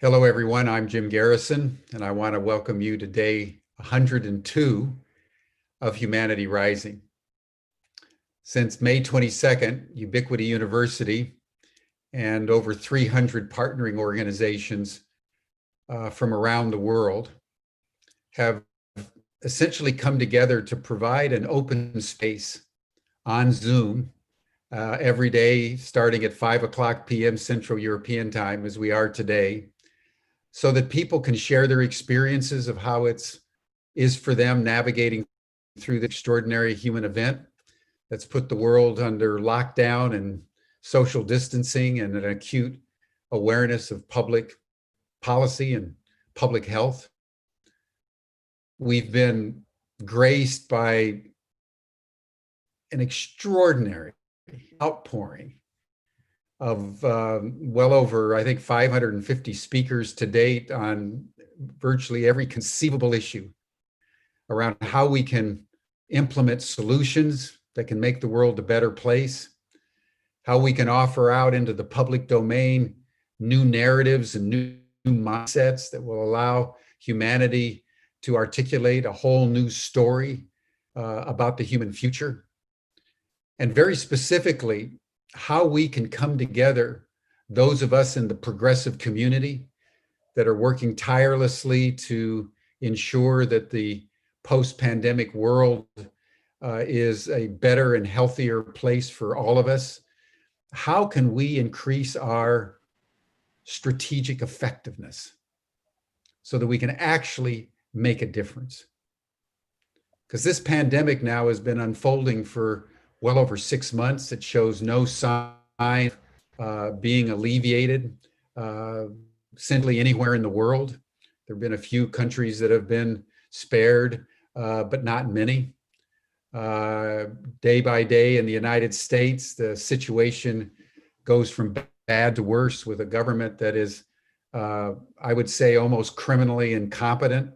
Hello, everyone. I'm Jim Garrison, and I want to welcome you to day 102 of Humanity Rising. Since May 22nd, Ubiquity University and over 300 partnering organizations from around the world have essentially come together to provide an open space on Zoom every day, starting at 5 p.m. Central European Time, as we are today, so that people can share their experiences of how it is for them navigating through the extraordinary human event that's put the world under lockdown and social distancing and an acute awareness of public policy and public health. We've been graced by an extraordinary outpouring of well over, I think, 550 speakers to date on virtually every conceivable issue around how we can implement solutions that can make the world a better place, how we can offer out into the public domain new narratives and new mindsets that will allow humanity to articulate a whole new story about the human future. And very specifically, how we can come together, those of us in the progressive community that are working tirelessly to ensure that the post-pandemic world is a better and healthier place for all of us. How can we increase our strategic effectiveness so that we can actually make a difference? Because this pandemic now has been unfolding for well over 6 months. It shows no sign being alleviated simply anywhere in the world. There have been a few countries that have been spared, but not many. Day by day in the United States, the situation goes from bad to worse with a government that is, I would say, almost criminally incompetent.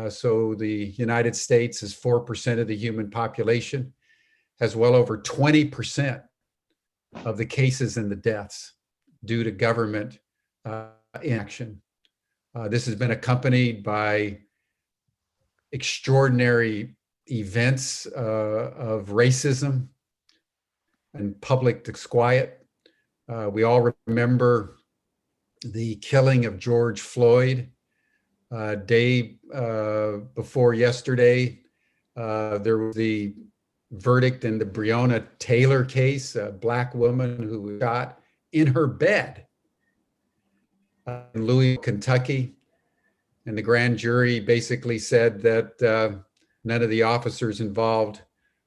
So the United States is 4% of the human population, has well over 20% of the cases and the deaths due to government inaction. This has been accompanied by extraordinary events of racism and public disquiet. We all remember the killing of George Floyd. Day before yesterday, there was the verdict in the Breonna Taylor case, a Black woman who was shot in her bed in Louisville, Kentucky. And the grand jury basically said that none of the officers involved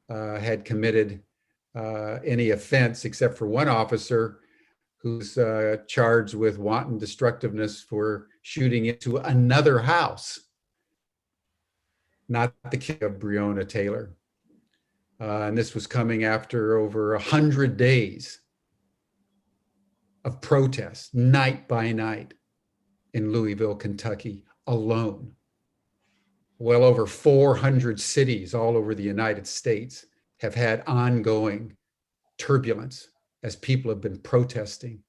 had committed any offense except for one officer who's charged with wanton destructiveness for shooting into another house, not the killing of Breonna Taylor. And this was coming after over 100 days of protests, night by night, in Louisville, Kentucky, alone. Well over 400 cities all over the United States have had ongoing turbulence as people have been protesting,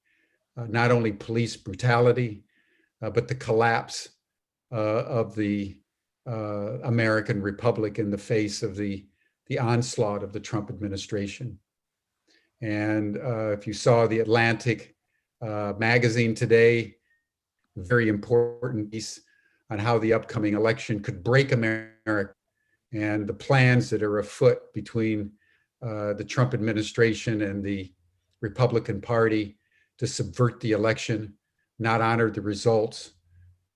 not only police brutality, but the collapse of the American Republic in the face of the onslaught of the Trump administration. And if you saw the Atlantic magazine today, very important piece on how the upcoming election could break America and the plans that are afoot between the Trump administration and the Republican Party to subvert the election, not honor the results,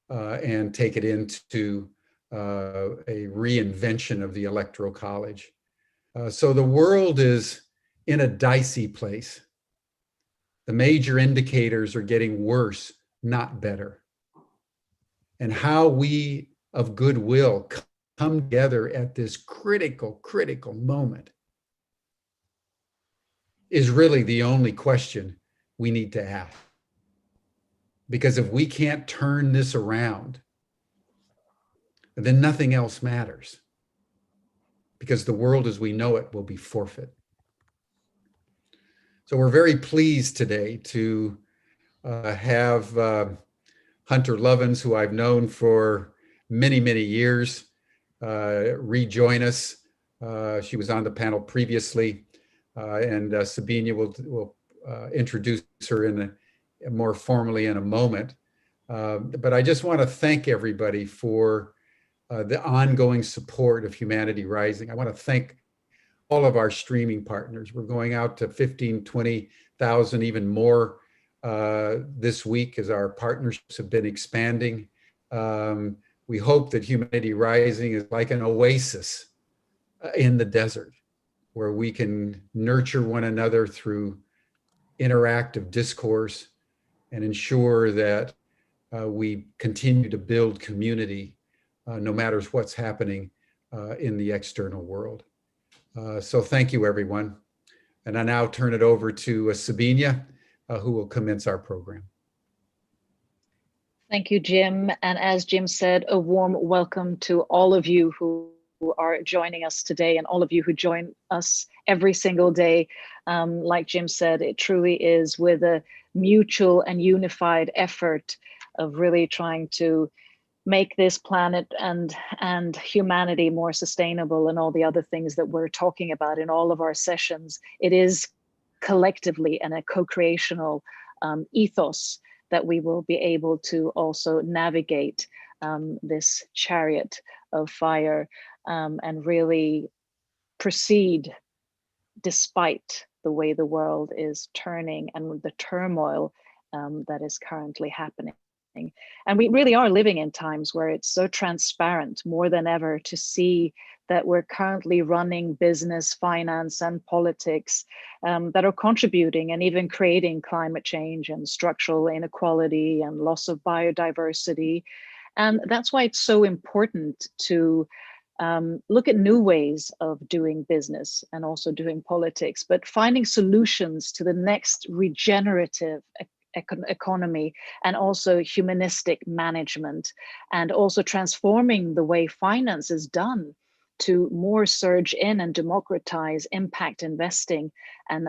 and take it into a reinvention of the Electoral College. So the world is in a dicey place. The major indicators are getting worse, not better. And how we of goodwill come together at this critical moment is really the only question we need to ask. Because if we can't turn this around, then nothing else matters. Because the world as we know it will be forfeit. So we're very pleased today to have Hunter Lovins, who I've known for many, many years, rejoin us. She was on the panel previously, and Sabinije will introduce her more formally in a moment. But I just want to thank everybody for the ongoing support of Humanity Rising. I want to thank all of our streaming partners. We're going out to 15, 20,000, even more this week as our partnerships have been expanding. We hope that Humanity Rising is like an oasis in the desert where we can nurture one another through interactive discourse and ensure that we continue to build community no matter what's happening in the external world. So thank you, everyone. And I now turn it over to Sabinije, who will commence our program. Thank you, Jim. And as Jim said, a warm welcome to all of you who are joining us today and all of you who join us every single day. Like Jim said, it truly is with a mutual and unified effort of really trying to make this planet and humanity more sustainable and all the other things that we're talking about in all of our sessions. It is collectively and a co-creational ethos that we will be able to also navigate this chariot of fire and really proceed despite the way the world is turning and the turmoil that is currently happening. And we really are living in times where it's so transparent more than ever to see that we're currently running business, finance, and politics that are contributing and even creating climate change and structural inequality and loss of biodiversity. And that's why it's so important to look at new ways of doing business and also doing politics, but finding solutions to the next regenerative economy and also humanistic management, and also transforming the way finance is done to more surge in and democratize impact investing and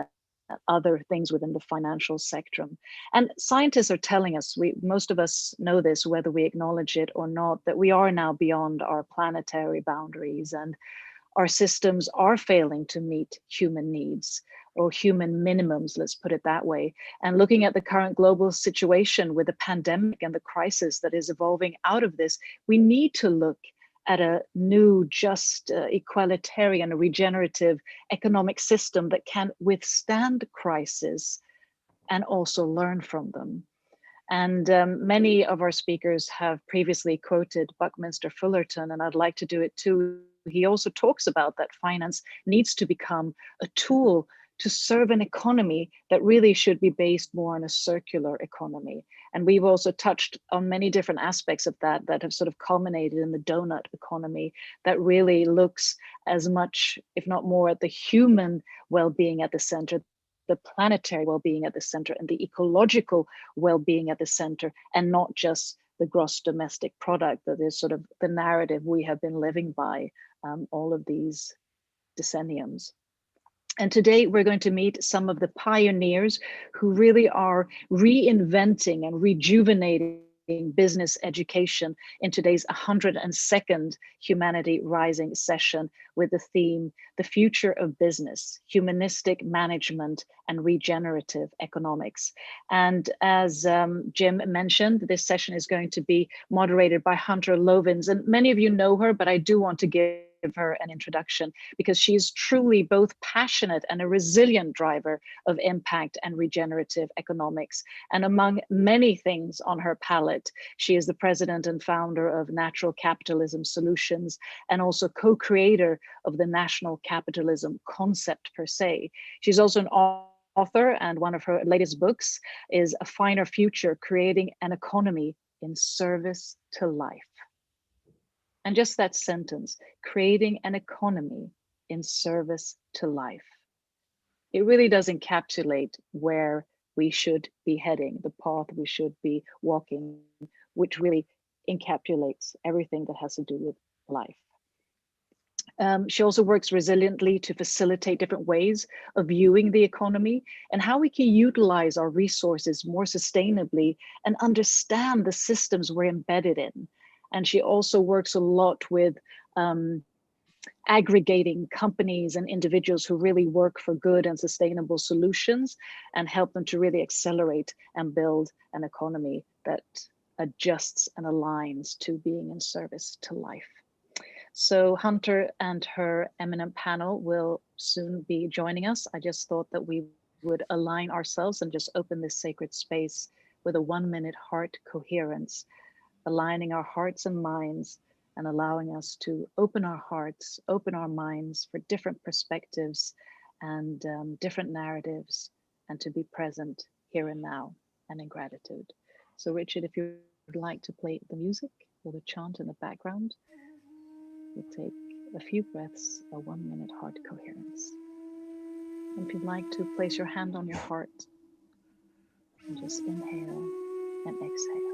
other things within the financial spectrum. And scientists are telling us, most of us know this, whether we acknowledge it or not, that we are now beyond our planetary boundaries and our systems are failing to meet human needs or human minimums, let's put it that way. And looking at the current global situation with the pandemic and the crisis that is evolving out of this, we need to look at a new, just, equalitarian, regenerative economic system that can withstand crisis and also learn from them. And many of our speakers have previously quoted Buckminster Fullerton, and I'd like to do it too. He also talks about that finance needs to become a tool to serve an economy that really should be based more on a circular economy. And we've also touched on many different aspects of that have sort of culminated in the donut economy that really looks as much, if not more, at the human well-being at the center, the planetary well-being at the center, and the ecological well-being at the center, and not just the gross domestic product that is sort of the narrative we have been living by all of these decenniums. And today we're going to meet some of the pioneers who really are reinventing and rejuvenating business education in today's 102nd Humanity Rising session with the theme, The Future of Business, Humanistic Management and Regenerative Economics. And as Jim mentioned, this session is going to be moderated by Hunter Lovins. And many of you know her, but I do want to give her an introduction because she is truly both passionate and a resilient driver of impact and regenerative economics. And among many things on her palette, she is the president and founder of Natural Capitalism Solutions and also co-creator of the National Capitalism concept per se. She's also an author, and one of her latest books is A Finer Future, Creating an Economy in Service to Life. And just that sentence, creating an economy in service to life. It really does encapsulate where we should be heading, the path we should be walking, which really encapsulates everything that has to do with life. She also works resiliently to facilitate different ways of viewing the economy and how we can utilize our resources more sustainably and understand the systems we're embedded in. And she also works a lot with aggregating companies and individuals who really work for good and sustainable solutions and help them to really accelerate and build an economy that adjusts and aligns to being in service to life. So Hunter and her eminent panel will soon be joining us. I just thought that we would align ourselves and just open this sacred space with a 1-minute heart coherence, aligning our hearts and minds and allowing us to open our hearts, open our minds for different perspectives and different narratives, and to be present here and now and in gratitude. So Richard, if you would like to play the music or the chant in the background, we'll take a few breaths, a 1-minute heart coherence. And if you'd like to place your hand on your heart and just inhale and exhale.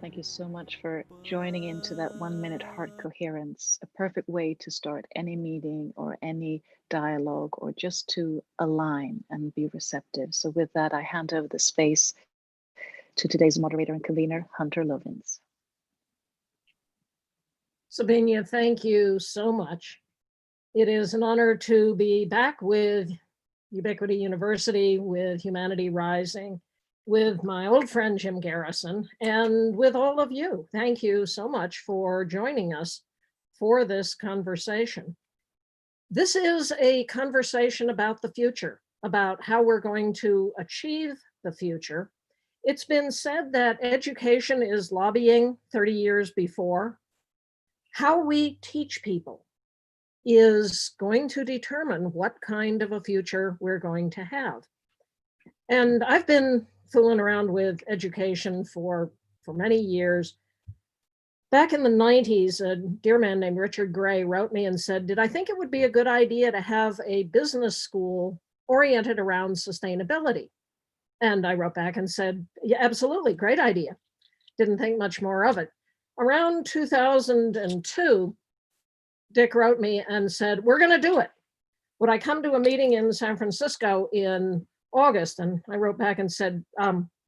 Thank you so much for joining into that 1-minute heart coherence, a perfect way to start any meeting or any dialogue, or just to align and be receptive. So with that, I hand over the space to today's moderator and convener, Hunter Lovins. Sabinije, thank you so much. It is an honor to be back with Ubiquity University, with Humanity Rising, with my old friend Jim Garrison, and with all of you. Thank you so much for joining us for this conversation. This is a conversation about the future, about how we're going to achieve the future. It's been said that education is lobbying 30 years before. How we teach people is going to determine what kind of a future we're going to have. And I've been fooling around with education for many years. Back in the 90s, a dear man named Richard Gray wrote me and said, did I think it would be a good idea to have a business school oriented around sustainability? And I wrote back and said, yeah, absolutely, great idea. Didn't think much more of it. Around 2002, Dick wrote me and said, we're going to do it. Would I come to a meeting in San Francisco in August? And I wrote back and said,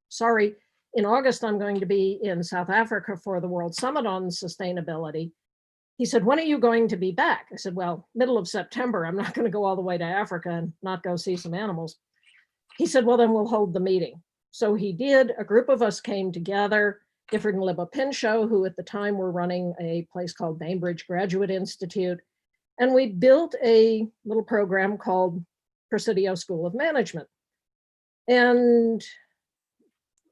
sorry, in August, I'm going to be in South Africa for the World Summit on Sustainability. He said, when are you going to be back? I said, well, middle of September. I'm not going to go all the way to Africa and not go see some animals. He said, well, then we'll hold the meeting. So he did. A group of us came together, Gifford and Libba Pinchot, who at the time were running a place called Bainbridge Graduate Institute. And we built a little program called Presidio School of Management. And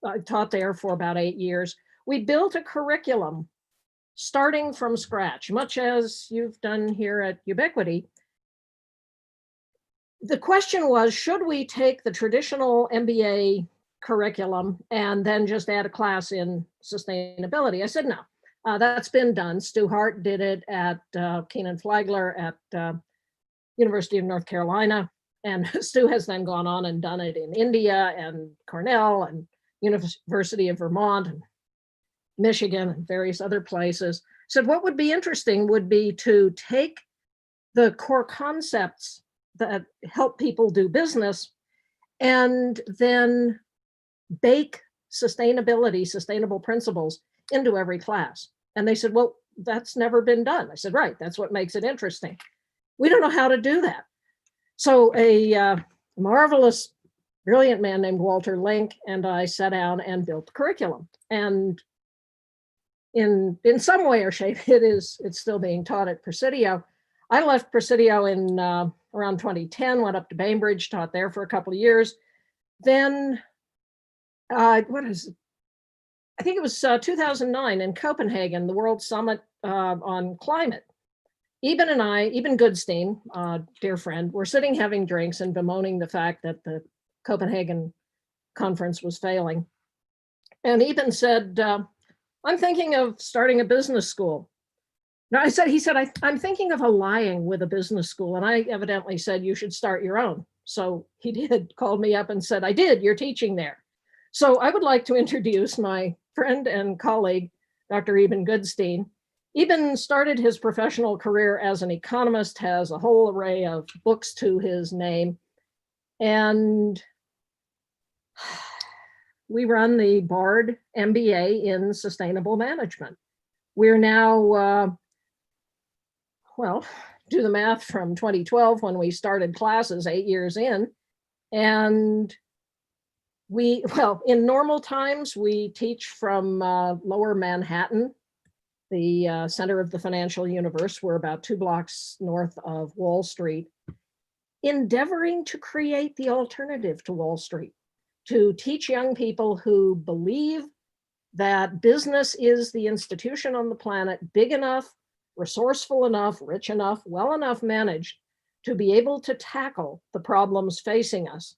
I taught there for about 8 years. We built a curriculum starting from scratch, much as you've done here at Ubiquity. The question was, should we take the traditional MBA curriculum and then just add a class in sustainability? I said, no, That's been done. Stu Hart did it at Keenan Flagler at University of North Carolina. And Stu has then gone on and done it in India and Cornell and University of Vermont and Michigan and various other places. So what would be interesting would be to take the core concepts that help people do business and then bake sustainable principles into every class. And they said, well, that's never been done. I said, right, that's what makes it interesting. We don't know how to do that. So a marvelous, brilliant man named Walter Link and I sat down and built the curriculum. And in some way or shape, it's still being taught at Presidio. I left Presidio in around 2010, went up to Bainbridge, taught there for a couple of years. Then, I think it was 2009 in Copenhagen, the World Summit on Climate. Eban and I, Eban Goodstein, dear friend, were sitting having drinks and bemoaning the fact that the Copenhagen conference was failing. And Eban said, I'm thinking of starting a business school. Now he said, I'm thinking of allying with a business school. And I evidently said, you should start your own. So he did, called me up and said, I did, you're teaching there. So I would like to introduce my friend and colleague, Dr. Eban Goodstein. Eban started his professional career as an economist, has a whole array of books to his name. And we run the Bard MBA in Sustainable Management. We're now, do the math from 2012 when we started classes 8 years in. And in normal times, we teach from Lower Manhattan, the center of the financial universe. We're about 2 blocks north of Wall Street, endeavoring to create the alternative to Wall Street, to teach young people who believe that business is the institution on the planet big enough, resourceful enough, rich enough, well enough managed to be able to tackle the problems facing us,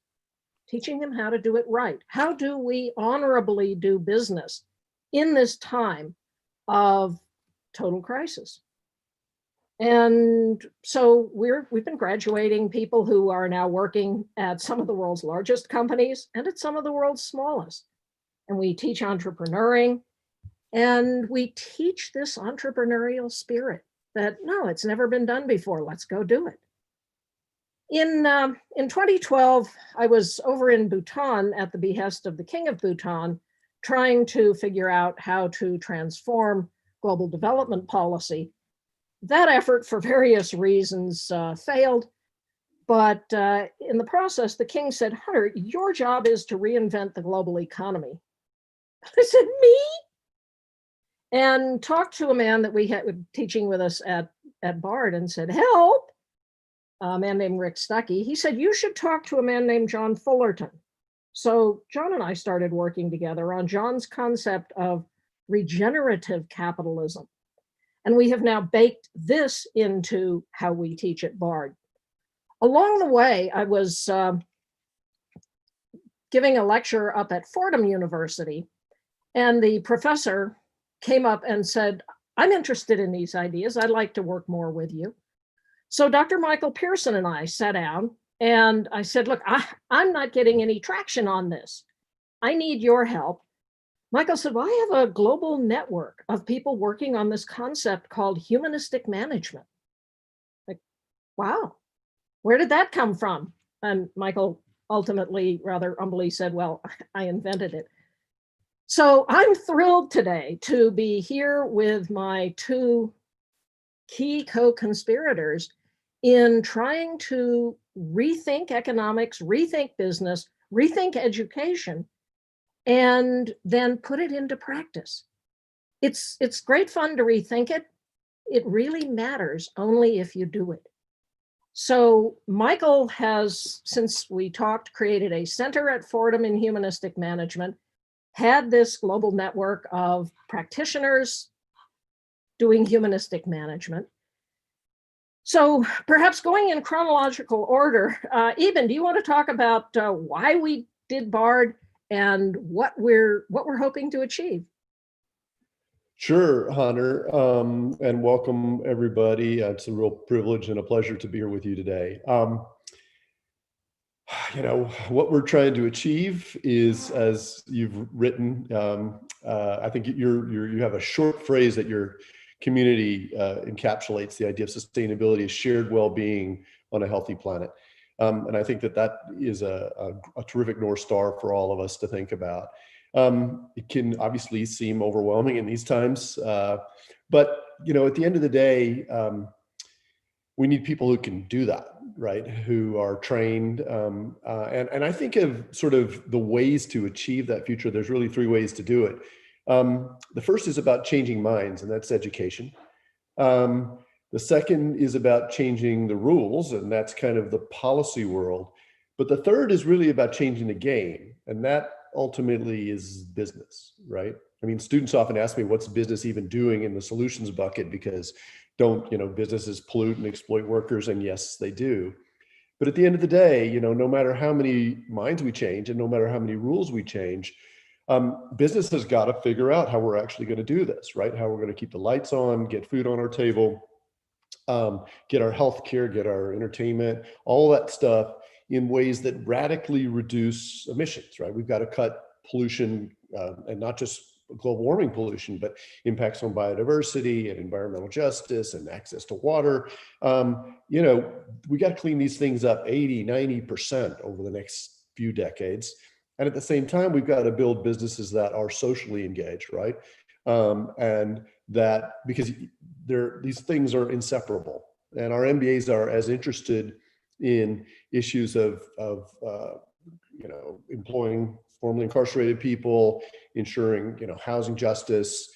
teaching them how to do it right. How do we honorably do business in this time of total crisis? And so we've been graduating people who are now working at some of the world's largest companies and at some of the world's smallest. And we teach entrepreneuring, and we teach this entrepreneurial spirit that, no, it's never been done before, let's go do it. In 2012, I was over in Bhutan at the behest of the King of Bhutan, trying to figure out how to transform global development policy. That effort, for various reasons, failed. But in the process, the king said, Hunter, your job is to reinvent the global economy. I said, me? And talked to a man that we had teaching with us at Bard and said, help, a man named Rick Stuckey. He said, you should talk to a man named John Fullerton. So John and I started working together on John's concept of regenerative capitalism. And we have now baked this into how we teach at Bard. Along the way, I was giving a lecture up at Fordham University, and the professor came up and said, I'm interested in these ideas. I'd like to work more with you. So Dr. Michael Pirson and I sat down and I said, look, I'm not getting any traction on this. I need your help. Michael said, well, I have a global network of people working on this concept called humanistic management. Like, wow, where did that come from? And Michael ultimately rather humbly said, well, I invented it. So I'm thrilled today to be here with my 2 key co-conspirators in trying to rethink economics, rethink business, rethink education, and then put it into practice. It's great fun to rethink it. It really matters only if you do it. So Michael has, since we talked, created a center at Fordham in humanistic management, had this global network of practitioners doing humanistic management. So perhaps going in chronological order, Eban, do you want to talk about why we did Bard and what we're hoping to achieve? Sure, Hunter, and welcome everybody. It's a real privilege and a pleasure to be here with you today. You know, what we're trying to achieve is, as you've written, I think you have a short phrase that your community encapsulates the idea of sustainability as shared well-being on a healthy planet. And I think that is a terrific North Star for all of us to think about. It can obviously seem overwhelming in these times, but you know, at the end of the day, we need people who can do that, right? Who are trained, and I think of sort of the ways to achieve that future. There's really three ways to do it. The first is about changing minds, and that's education. The second is about changing the rules, and that's kind of the policy world. But the third is really about changing the game, and that ultimately is business, right? I mean, students often ask me, what's business even doing in the solutions bucket? Because businesses pollute and exploit workers, and yes, they do. But at the end of the day, you know, no matter how many minds we change and no matter how many rules we change, business has got to figure out how we're actually going to do this, right? How we're going to keep the lights on, get food on our table, get our health care, get our entertainment, all that stuff in ways that radically reduce emissions, right? We've got to cut pollution, and not just global warming pollution, but impacts on biodiversity and environmental justice and access to water. You know, we got to clean these things up 80, 90% over the next few decades. And at the same time, we've got to build businesses that are socially engaged, right? And that, because these things are inseparable. And our MBAs are as interested in issues of you know, employing formerly incarcerated people, ensuring, you know, housing justice,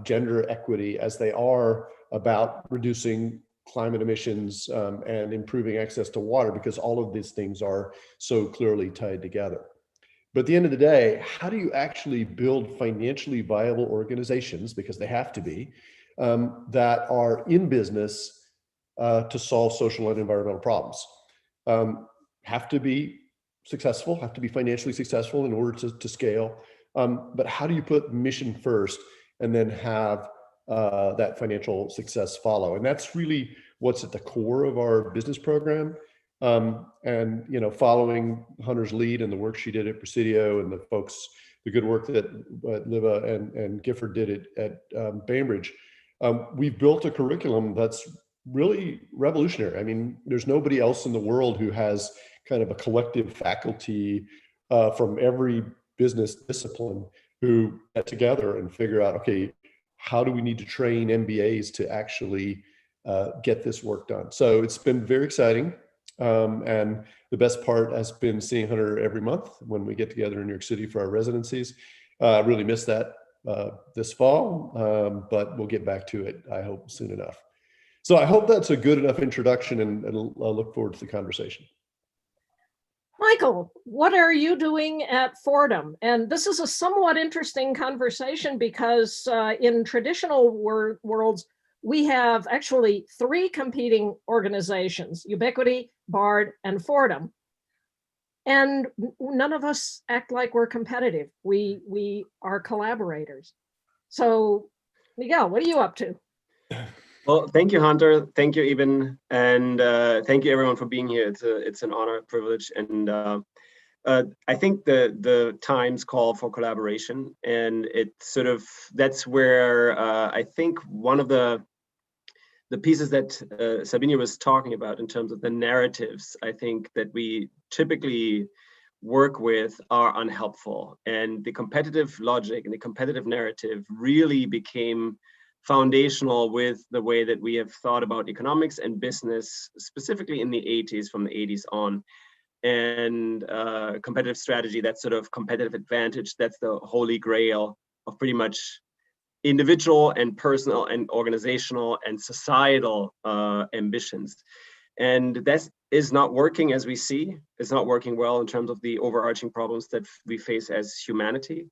gender equity, as they are about reducing climate emissions and improving access to water, because all of these things are so clearly tied together. But at the end of the day, how do you actually build financially viable organizations, because they have to be, that are in business to solve social and environmental problems? Have to be successful, have to be financially successful in order to scale. But how do you put mission first and then have that financial success follow? And that's really what's at the core of our business program. And, you know, following Hunter's lead and the work she did at Presidio and the good work that Liva and Gifford did at Bainbridge, we've built a curriculum that's really revolutionary. I mean, there's nobody else in the world who has kind of a collective faculty from every business discipline who get together and figure out, okay, how do we need to train MBAs to actually get this work done? So it's been very exciting. And the best part has been seeing Hunter every month when we get together in New York City for our residencies. I really missed that this fall, but we'll get back to it, I hope, soon enough. So I hope that's a good enough introduction, and I'll look forward to the conversation. Michael, what are you doing at Fordham? And this is a somewhat interesting conversation because in traditional worlds, we have actually three competing organizations: Ubiquity, BARD, and Fordham. And none of us act like we're competitive. We are collaborators. So Miguel, what are you up to? Well, thank you, Hunter. Thank you, Eban, and thank you everyone for being here. It's an honor, privilege, and I think the times call for collaboration, and that's where I think one of the pieces that Sabinije was talking about in terms of the narratives, I think that we typically work with are unhelpful, and the competitive logic and the competitive narrative really became foundational with the way that we have thought about economics and business, specifically in the 80s, from the 80s on. And competitive strategy, that sort of competitive advantage, that's the holy grail of pretty much individual and personal and organizational and societal ambitions. And that is not working, as we see. It's not working well in terms of the overarching problems that we face as humanity.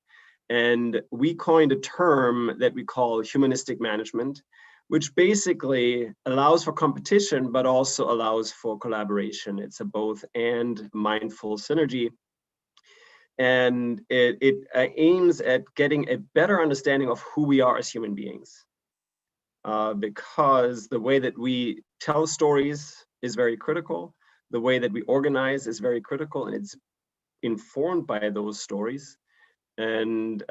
And we coined a term that we call humanistic management, which basically allows for competition, but also allows for collaboration. It's a both and mindful synergy. And it aims at getting a better understanding of who we are as human beings. Because the way that we tell stories is very critical. The way that we organize is very critical, and it's informed by those stories. And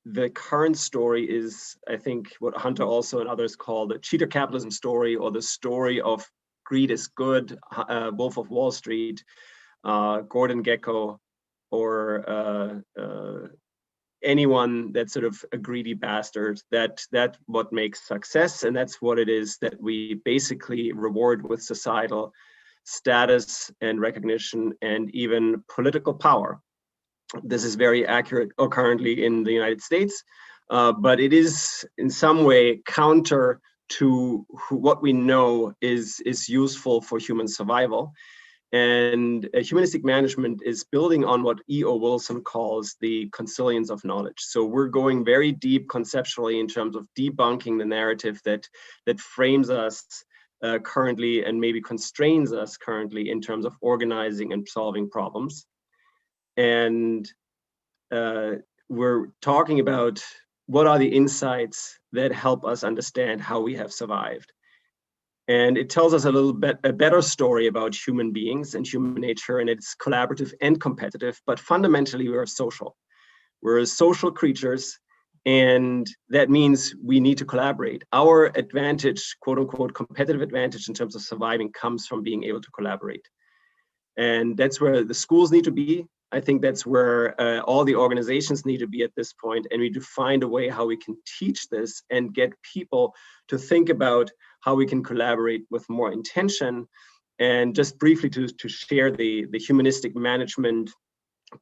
the current story is, I think, what Hunter also and others call the cheater capitalism story, or the story of greed is good, Wolf of Wall Street, Gordon Gekko, or anyone that's sort of a greedy bastard. That's what makes success, and that's what it is that we basically reward with societal status and recognition and even political power. This is very accurate currently in the United States, but it is in some way counter to what we know is useful for human survival. And humanistic management is building on what E.O. Wilson calls the consilience of knowledge. So we're going very deep conceptually in terms of debunking the narrative that frames us currently and maybe constrains us currently in terms of organizing and solving problems. And we're talking about what are the insights that help us understand how we have survived. And it tells us a better story about human beings and human nature, and it's collaborative and competitive, but fundamentally we are social. We're social creatures, and that means we need to collaborate. Our advantage, quote unquote, competitive advantage in terms of surviving comes from being able to collaborate. And that's where the schools need to be. I think that's where all the organizations need to be at this point, and we need to find a way how we can teach this and get people to think about how we can collaborate with more intention. And just briefly to share the humanistic management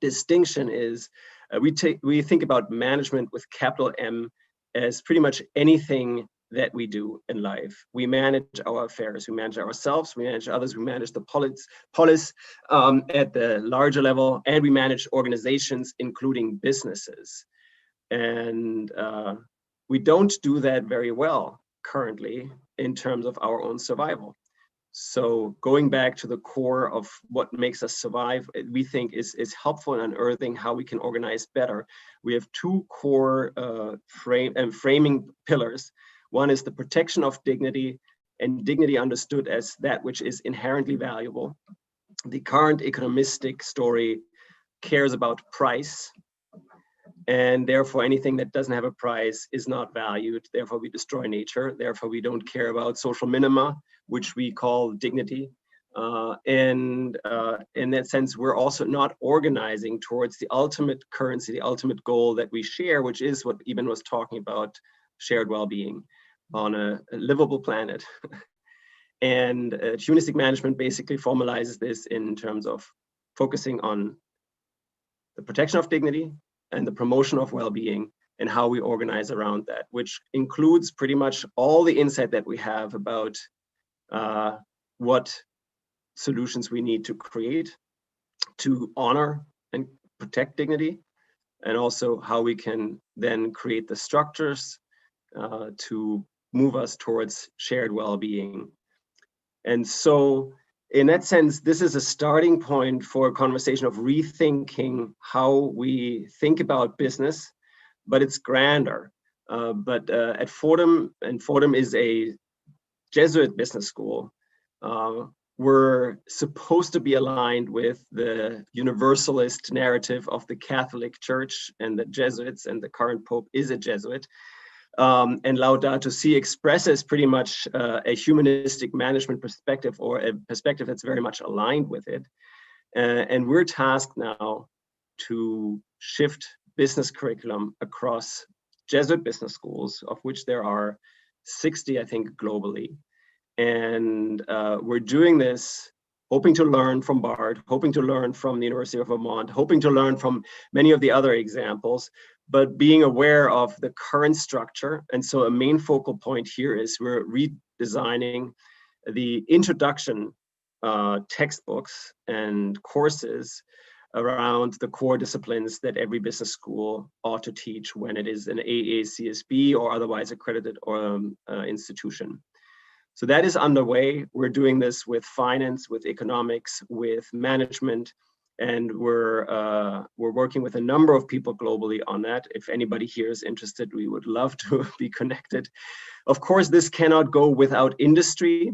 distinction is we think about management with capital M as pretty much anything that we do in life. We manage our affairs, we manage ourselves, we manage others, we manage the polis at the larger level, and we manage organizations, including businesses. And we don't do that very well currently in terms of our own survival. So going back to the core of what makes us survive, we think is helpful in unearthing how we can organize better. We have two core framing pillars. One is the protection of dignity, and dignity understood as that which is inherently valuable. The current economistic story cares about price, and therefore anything that doesn't have a price is not valued. Therefore we destroy nature. Therefore we don't care about social minima, which we call dignity. And in that sense, we're also not organizing towards the ultimate currency, the ultimate goal that we share, which is what Eban was talking about, shared well-being on a livable planet. And humanistic management basically formalizes this in terms of focusing on the protection of dignity and the promotion of well-being and how we organize around that, which includes pretty much all the insight that we have about what solutions we need to create to honor and protect dignity, and also how we can then create the structures to move us towards shared well-being. And so in that sense, this is a starting point for a conversation of rethinking how we think about business, but it's grander. But at Fordham, and Fordham is a Jesuit business school, we're supposed to be aligned with the universalist narrative of the Catholic Church and the Jesuits, and the current Pope is a Jesuit. And Laudato Si expresses pretty much a humanistic management perspective, or a perspective that's very much aligned with it. And we're tasked now to shift business curriculum across Jesuit business schools, of which there are 60, I think, globally. And we're doing this hoping to learn from Bard, hoping to learn from the University of Vermont, hoping to learn from many of the other examples, but being aware of the current structure. And so a main focal point here is we're redesigning the introduction textbooks and courses around the core disciplines that every business school ought to teach when it is an AACSB or otherwise accredited institution. So that is underway. We're doing this with finance, with economics, with management, And we're working with a number of people globally on that. If anybody here is interested, we would love to be connected. Of course, this cannot go without industry,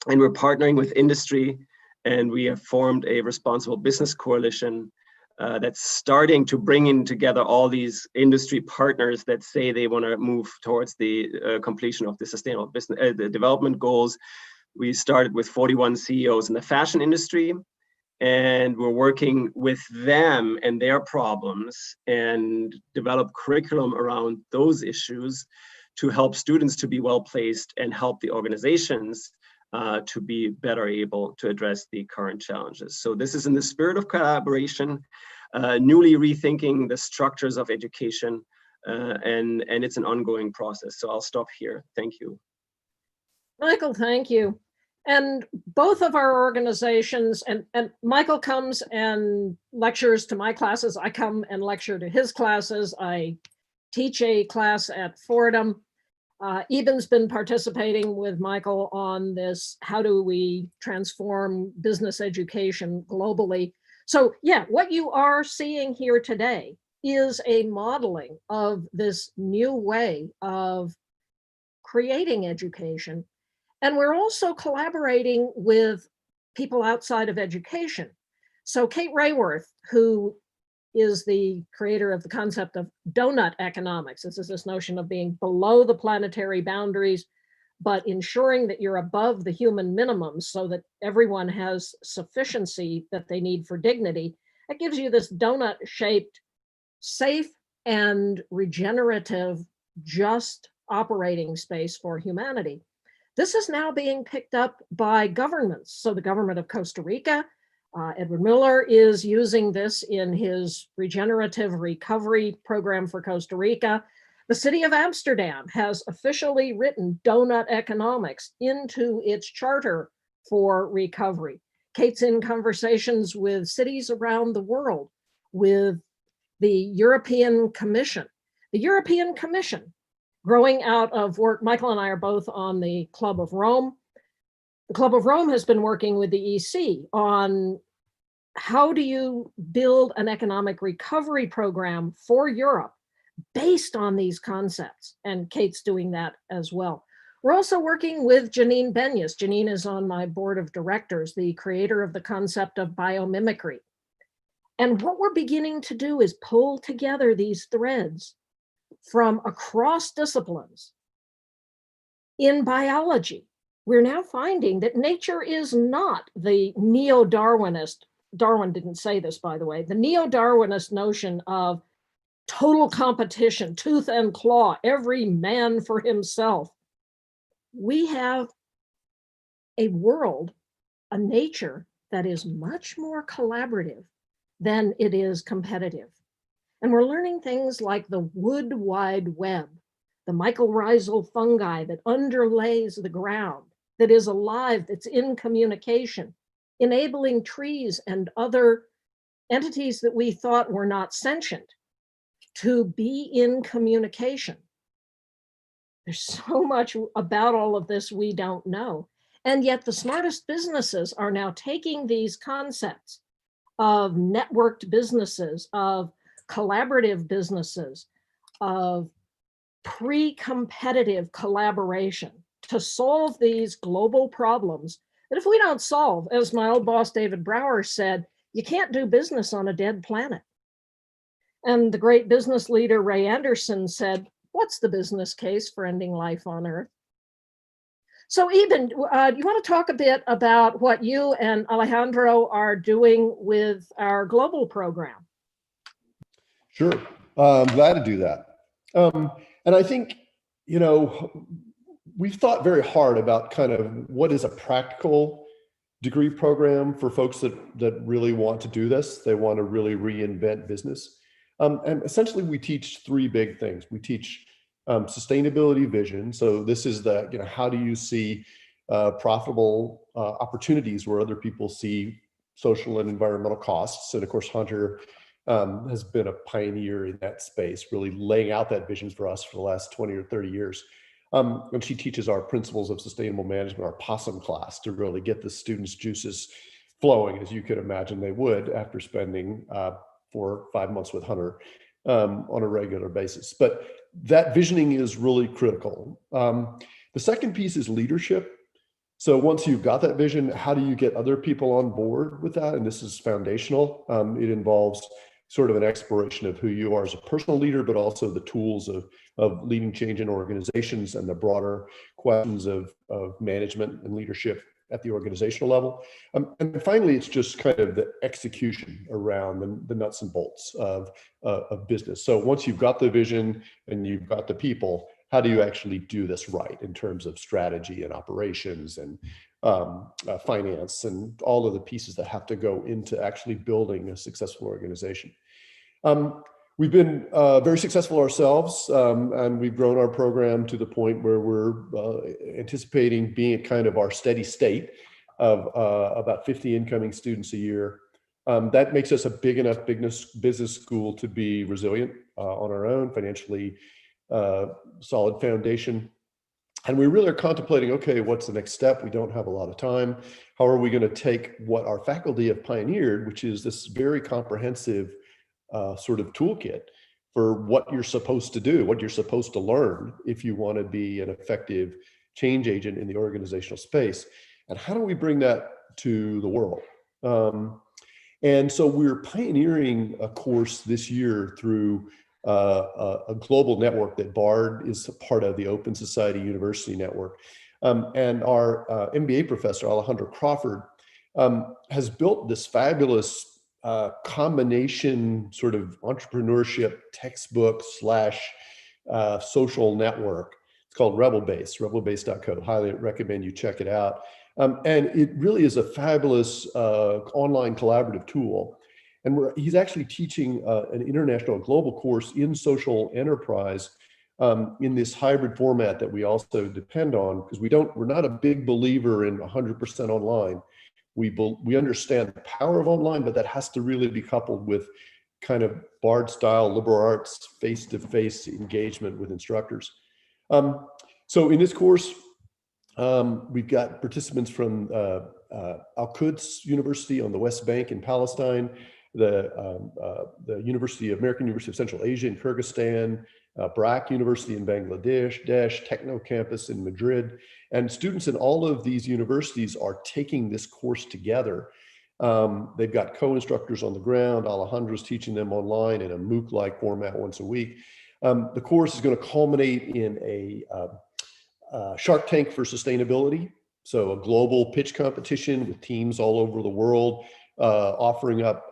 and we're partnering with industry, and we have formed a responsible business coalition that's starting to bring in together all these industry partners that say they want to move towards the completion of the sustainable business the development goals. We started with 41 CEOs in the fashion industry, and we're working with them and their problems and develop curriculum around those issues to help students to be well placed and help the organizations to be better able to address the current challenges. So this is in the spirit of collaboration, newly rethinking the structures of education, and it's an ongoing process. So I'll stop here. Thank you. Michael, thank you. And both of our organizations, and Michael comes and lectures to my classes. I come and lecture to his classes. I teach a class at Fordham. Eban's been participating with Michael on this, how do we transform business education globally? So yeah, what you are seeing here today is a modeling of this new way of creating education. And we're also collaborating with people outside of education. So Kate Rayworth, who is the creator of the concept of donut economics. This is this notion of being below the planetary boundaries, but ensuring that you're above the human minimums so that everyone has sufficiency that they need for dignity. That gives you this donut-shaped, safe and regenerative, just operating space for humanity. This is now being picked up by governments. So the government of Costa Rica, Edward Miller is using this in his regenerative recovery program for Costa Rica. The city of Amsterdam has officially written donut economics into its charter for recovery. Kate's in conversations with cities around the world, with the European Commission. The European Commission, growing out of work, Michael and I are both on the Club of Rome. The Club of Rome has been working with the EC on how do you build an economic recovery program for Europe based on these concepts, and Kate's doing that as well. We're also working with Janine Benyus. Janine is on my board of directors, the creator of the concept of biomimicry. And what we're beginning to do is pull together these threads from across disciplines. In biology, we're now finding that nature is not the neo-Darwinist, Darwin didn't say this, by the way, the neo-Darwinist notion of total competition, tooth and claw, every man for himself. We have a world, a nature that is much more collaborative than it is competitive. And we're learning things like the wood wide web, the mycorrhizal fungi that underlays the ground, that is alive, that's in communication, enabling trees and other entities that we thought were not sentient to be in communication. There's so much about all of this we don't know. And yet the smartest businesses are now taking these concepts of networked businesses, of collaborative businesses, of pre-competitive collaboration to solve these global problems that if we don't solve, as my old boss David Brower said, you can't do business on a dead planet. And the great business leader Ray Anderson said, what's the business case for ending life on Earth? So Eban, do you want to talk a bit about what you and Alejandro are doing with our global program? Sure, I'm glad to do that. And I think, you know, we've thought very hard about kind of what is a practical degree program for folks that really want to do this. They want to really reinvent business. And essentially we teach three big things. We teach sustainability vision. So this is the, you know, how do you see profitable opportunities where other people see social and environmental costs? And of course, Hunter has been a pioneer in that space, really laying out that vision for us for the last 20 or 30 years. And she teaches our principles of sustainable management, our POSSUM class, to really get the students' juices flowing as you could imagine they would after spending 4 or 5 months with Hunter on a regular basis. But that visioning is really critical. The second piece is leadership. So once you've got that vision, how do you get other people on board with that? And this is foundational. It involves sort of an exploration of who you are as a personal leader, but also the tools of leading change in organizations and the broader questions of management and leadership at the organizational level. And finally, it's just kind of the execution around the nuts and bolts of business. So once you've got the vision and you've got the people, how do you actually do this right in terms of strategy and operations and finance and all of the pieces that have to go into actually building a successful organization? We've been very successful ourselves, and we've grown our program to the point where we're anticipating being at kind of our steady state of about 50 incoming students a year. That makes us a big enough business school to be resilient on our own, financially solid foundation. And we really are contemplating, okay, what's the next step? We don't have a lot of time. How are we going to take what our faculty have pioneered, which is this very comprehensive sort of toolkit for what you're supposed to do, what you're supposed to learn if you want to be an effective change agent in the organizational space. And how do we bring that to the world? And so we're pioneering a course this year through a global network that BARD is a part of, the Open Society University Network. And our MBA professor, Alejandro Crawford, has built this fabulous combination sort of entrepreneurship textbook / social network. It's called Rebelbase, rebelbase.co. Highly recommend you check it out. And it really is a fabulous online collaborative tool. And he's actually teaching an international global course in social enterprise in this hybrid format that we also depend on, because we're not a big believer in 100% online. We understand the power of online, but that has to really be coupled with kind of BARD style liberal arts face-to-face engagement with instructors. So in this course, we've got participants from Al-Quds University on the West Bank in Palestine, the American University of Central Asia in Kyrgyzstan, BRAC University in Bangladesh, Techno Campus in Madrid. And students in all of these universities are taking this course together. They've got co-instructors on the ground. Alejandro's teaching them online in a MOOC-like format once a week. The course is going to culminate in a Shark Tank for Sustainability. So a global pitch competition with teams all over the world, offering up,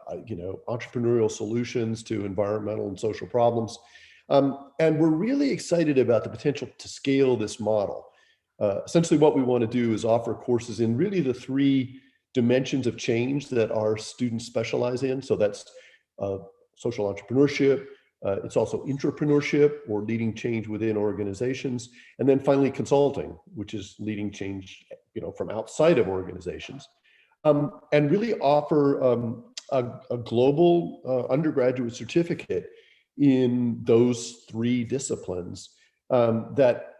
entrepreneurial solutions to environmental and social problems. And we're really excited about the potential to scale this model. Essentially what we want to do is offer courses in really the 3 dimensions of change that our students specialize in. So that's social entrepreneurship, it's also intrapreneurship, or leading change within organizations. And then finally consulting, which is leading change, from outside of organizations. And really offer a global undergraduate certificate in those 3 disciplines that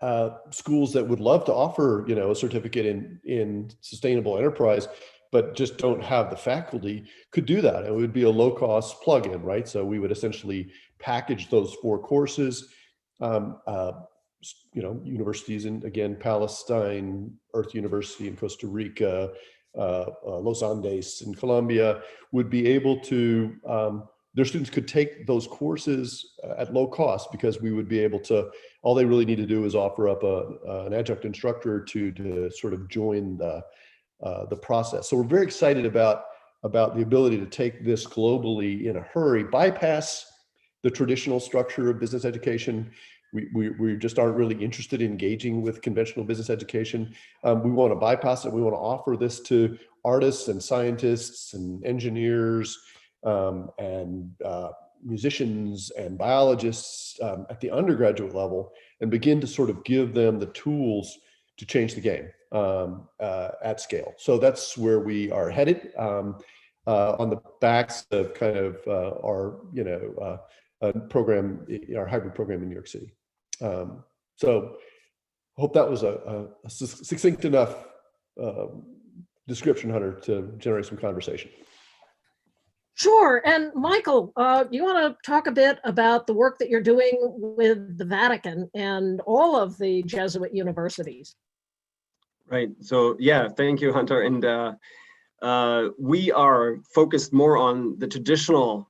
schools that would love to offer, a certificate in sustainable enterprise, but just don't have the faculty, could do that. It would be a low-cost plug-in, right? So we would essentially package those 4 courses. Universities in, again, Palestine, Earth University in Costa Rica, Los Andes in Colombia, would be able to, their students could take those courses at low cost, because we would be able to, all they really need to do is offer up an adjunct instructor to sort of join the process. So we're very excited about the ability to take this globally in a hurry, bypass the traditional structure of business education. We just aren't really interested in engaging with conventional business education. We want to bypass it. We want to offer this to artists and scientists and engineers and musicians and biologists at the undergraduate level, and begin to sort of give them the tools to change the game at scale. So that's where we are headed, on the backs of kind of our program, our hybrid program in New York City. So I hope that was a succinct enough description, Hunter, to generate some conversation. Sure. And Michael, you want to talk a bit about the work that you're doing with the Vatican and all of the Jesuit universities? Right. So yeah, thank you, Hunter. And we are focused more on the traditional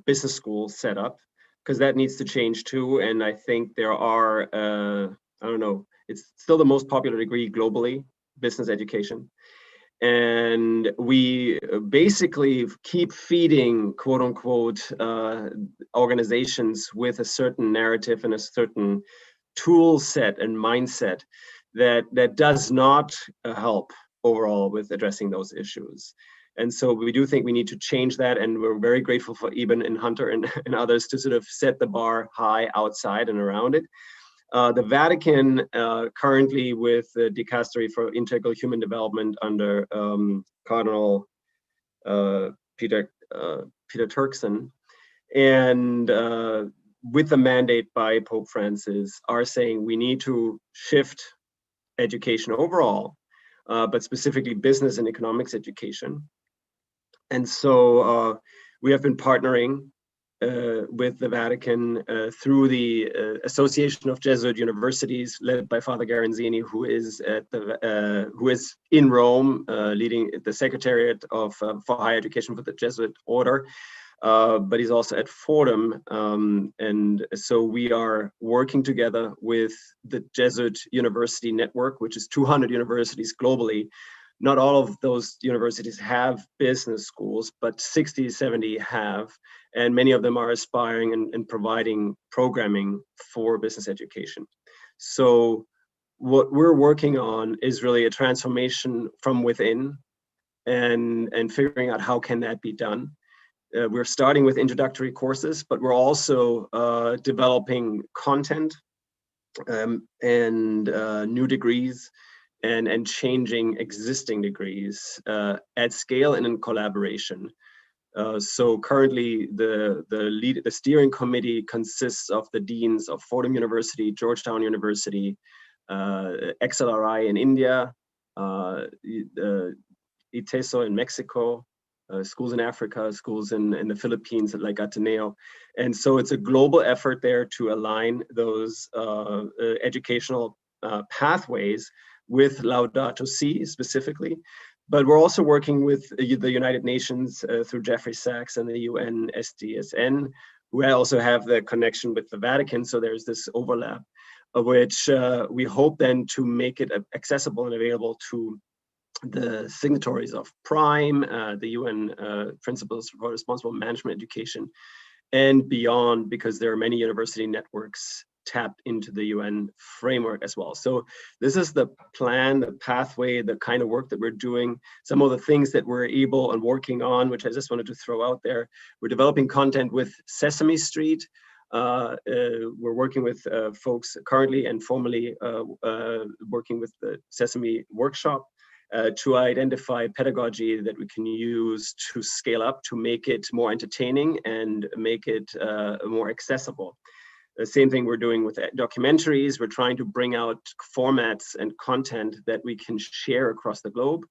business school setup, because that needs to change too. And I think there are, I don't know, it's still the most popular degree globally, business education. And we basically keep feeding, quote unquote, organizations with a certain narrative and a certain tool set and mindset that does not help overall with addressing those issues. And so we do think we need to change that. And we're very grateful for Eban and Hunter and others to sort of set the bar high outside and around it. The Vatican, currently with the Dicastery for Integral Human Development under Cardinal Peter Turkson, and with the mandate by Pope Francis, are saying we need to shift education overall, but specifically business and economics education. And so we have been partnering with the Vatican through the Association of Jesuit Universities, led by Father Garrison, who is in Rome, leading the Secretariat of for Higher Education for the Jesuit Order, but he's also at Fordham, and so we are working together with the Jesuit University Network, which is 200 universities globally. Not all of those universities have business schools, but 60, 70 have, and many of them are aspiring and providing programming for business education. So what we're working on is really a transformation from within and figuring out how can that be done. We're starting with introductory courses, but we're also developing content and new degrees and changing existing degrees at scale and in collaboration. So currently the steering committee consists of the deans of Fordham University, Georgetown University, XLRI in India, ITESO in Mexico, schools in Africa, schools in the Philippines like Ateneo. And so it's a global effort there to align those educational pathways with Laudato Si specifically. But we're also working with the United Nations through Jeffrey Sachs and the UN SDSN, who also have the connection with the Vatican. So there's this overlap, of which we hope then to make it accessible and available to the signatories of PRIME, the UN Principles for Responsible Management Education, and beyond, because there are many university networks tapped into the UN framework as well. So this is the plan, the pathway, the kind of work that we're doing. Some of the things that we're able and working on, which I just wanted to throw out there. We're developing content with Sesame Street. We're working with folks currently and formally working with the Sesame Workshop to identify pedagogy that we can use to scale up, to make it more entertaining and make it more accessible. The same thing we're doing with documentaries. We're trying to bring out formats and content that we can share across the globe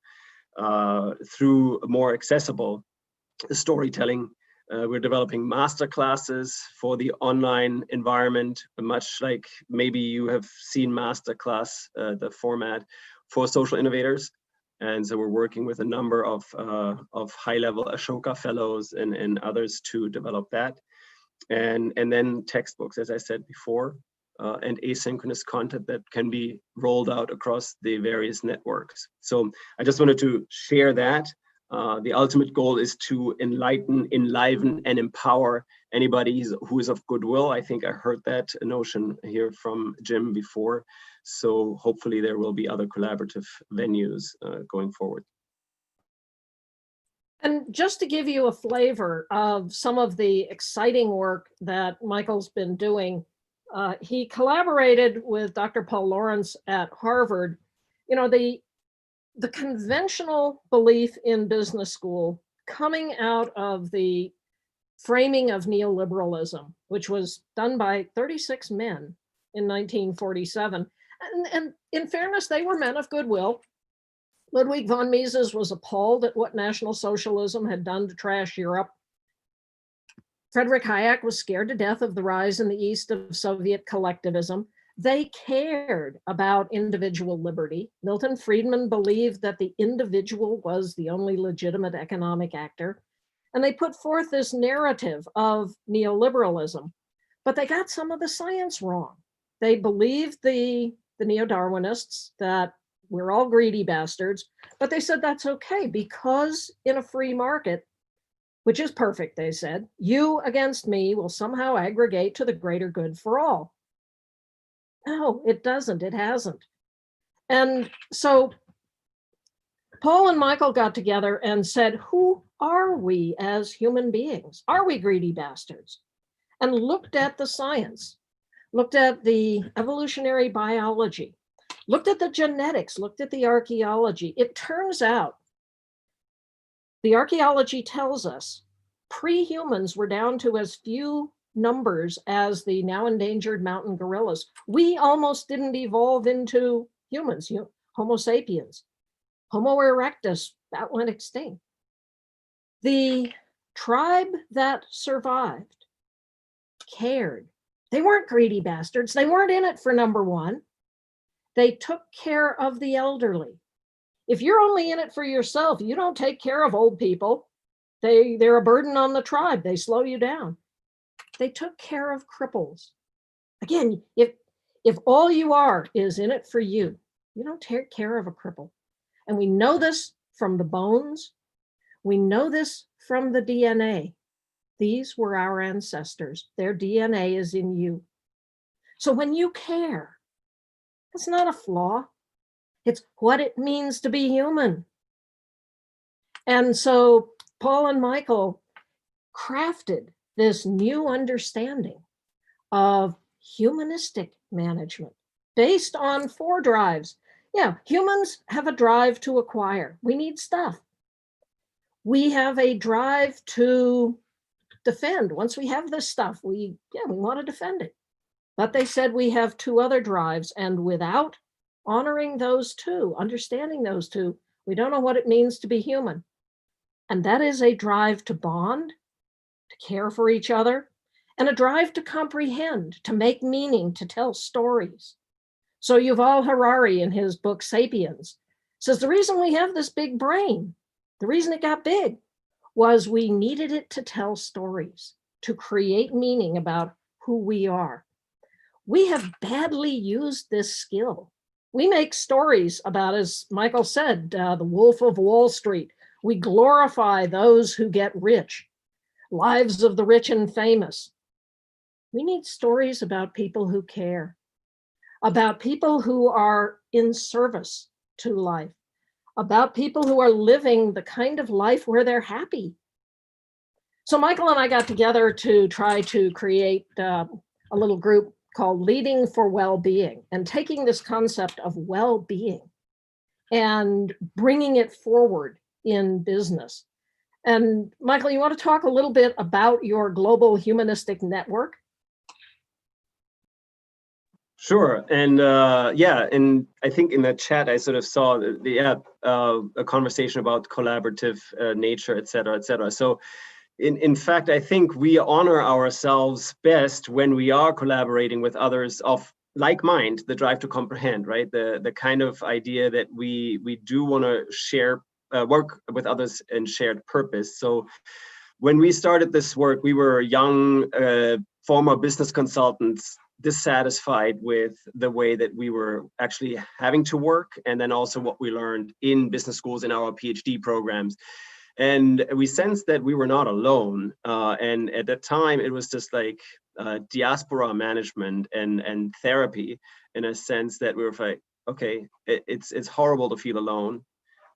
through more accessible storytelling. We're developing master classes for the online environment, much like maybe you have seen masterclass, the format for social innovators. And so we're working with a number of high-level Ashoka fellows and others to develop that. And then textbooks, as I said before, and asynchronous content that can be rolled out across the various networks. So I just wanted to share that. The ultimate goal is to enlighten, enliven, and empower anybody who is of goodwill. I think I heard that notion here from Jim before. So hopefully there will be other collaborative venues going forward. And just to give you a flavor of some of the exciting work that Michael's been doing, he collaborated with Dr. Paul Lawrence at Harvard. You know, the conventional belief in business school coming out of the framing of neoliberalism, which was done by 36 men in 1947. And in fairness, they were men of goodwill. Ludwig von Mises was appalled at what National Socialism had done to trash Europe. Friedrich Hayek was scared to death of the rise in the East of Soviet collectivism. They cared about individual liberty. Milton Friedman believed that the individual was the only legitimate economic actor. And they put forth this narrative of neoliberalism, but they got some of the science wrong. They believed the neo-Darwinists that we're all greedy bastards, but they said that's okay because in a free market, which is perfect, they said, you against me will somehow aggregate to the greater good for all. No, it doesn't, it hasn't. And so Paul and Michael got together and said, who are we as human beings? Are we greedy bastards? And looked at the science, looked at the evolutionary biology, looked at the genetics, looked at the archaeology. It turns out the archaeology tells us pre-humans were down to as few numbers as the now endangered mountain gorillas. We almost didn't evolve into humans, Homo sapiens. Homo erectus, that went extinct. The tribe that survived cared. They weren't greedy bastards. They weren't in it for number one. They took care of the elderly. If you're only in it for yourself, you don't take care of old people. They're a burden on the tribe. They slow you down. They took care of cripples. Again, if all you are is in it for you, you don't take care of a cripple. And we know this from the bones. We know this from the DNA. These were our ancestors. Their DNA is in you. So when you care, it's not a flaw. It's what it means to be human. And so Paul and Michael crafted this new understanding of humanistic management based on 4 drives. Yeah, humans have a drive to acquire. We need stuff. We have a drive to defend. Once we have this stuff, we want to defend it. But they said we have 2 other drives, and without honoring those 2, understanding those 2, we don't know what it means to be human. And that is a drive to bond, to care for each other, and a drive to comprehend, to make meaning, to tell stories. So Yuval Harari, in his book Sapiens, says the reason we have this big brain, the reason it got big, was we needed it to tell stories, to create meaning about who we are. We have badly used this skill. We make stories about, as Michael said, the Wolf of Wall Street. We glorify those who get rich, lives of the rich and famous. We need stories about people who care, about people who are in service to life, about people who are living the kind of life where they're happy. So Michael and I got together to try to create a little group called Leading for Well-Being, and taking this concept of well-being and bringing it forward in business. And Michael, you want to talk a little bit about your global humanistic network? Sure, and and I think in the chat I sort of saw a conversation about collaborative nature, et cetera, et cetera. So in fact, I think we honor ourselves best when we are collaborating with others of like mind, the drive to comprehend, right? The kind of idea that we do want to share, work with others in shared purpose. So when we started this work, we were young, former business consultants, dissatisfied with the way that we were actually having to work, and then also what we learned in business schools in our PhD programs. And we sensed that we were not alone. And at that time, it was just like diaspora management and therapy, in a sense that we were like, okay, it's horrible to feel alone.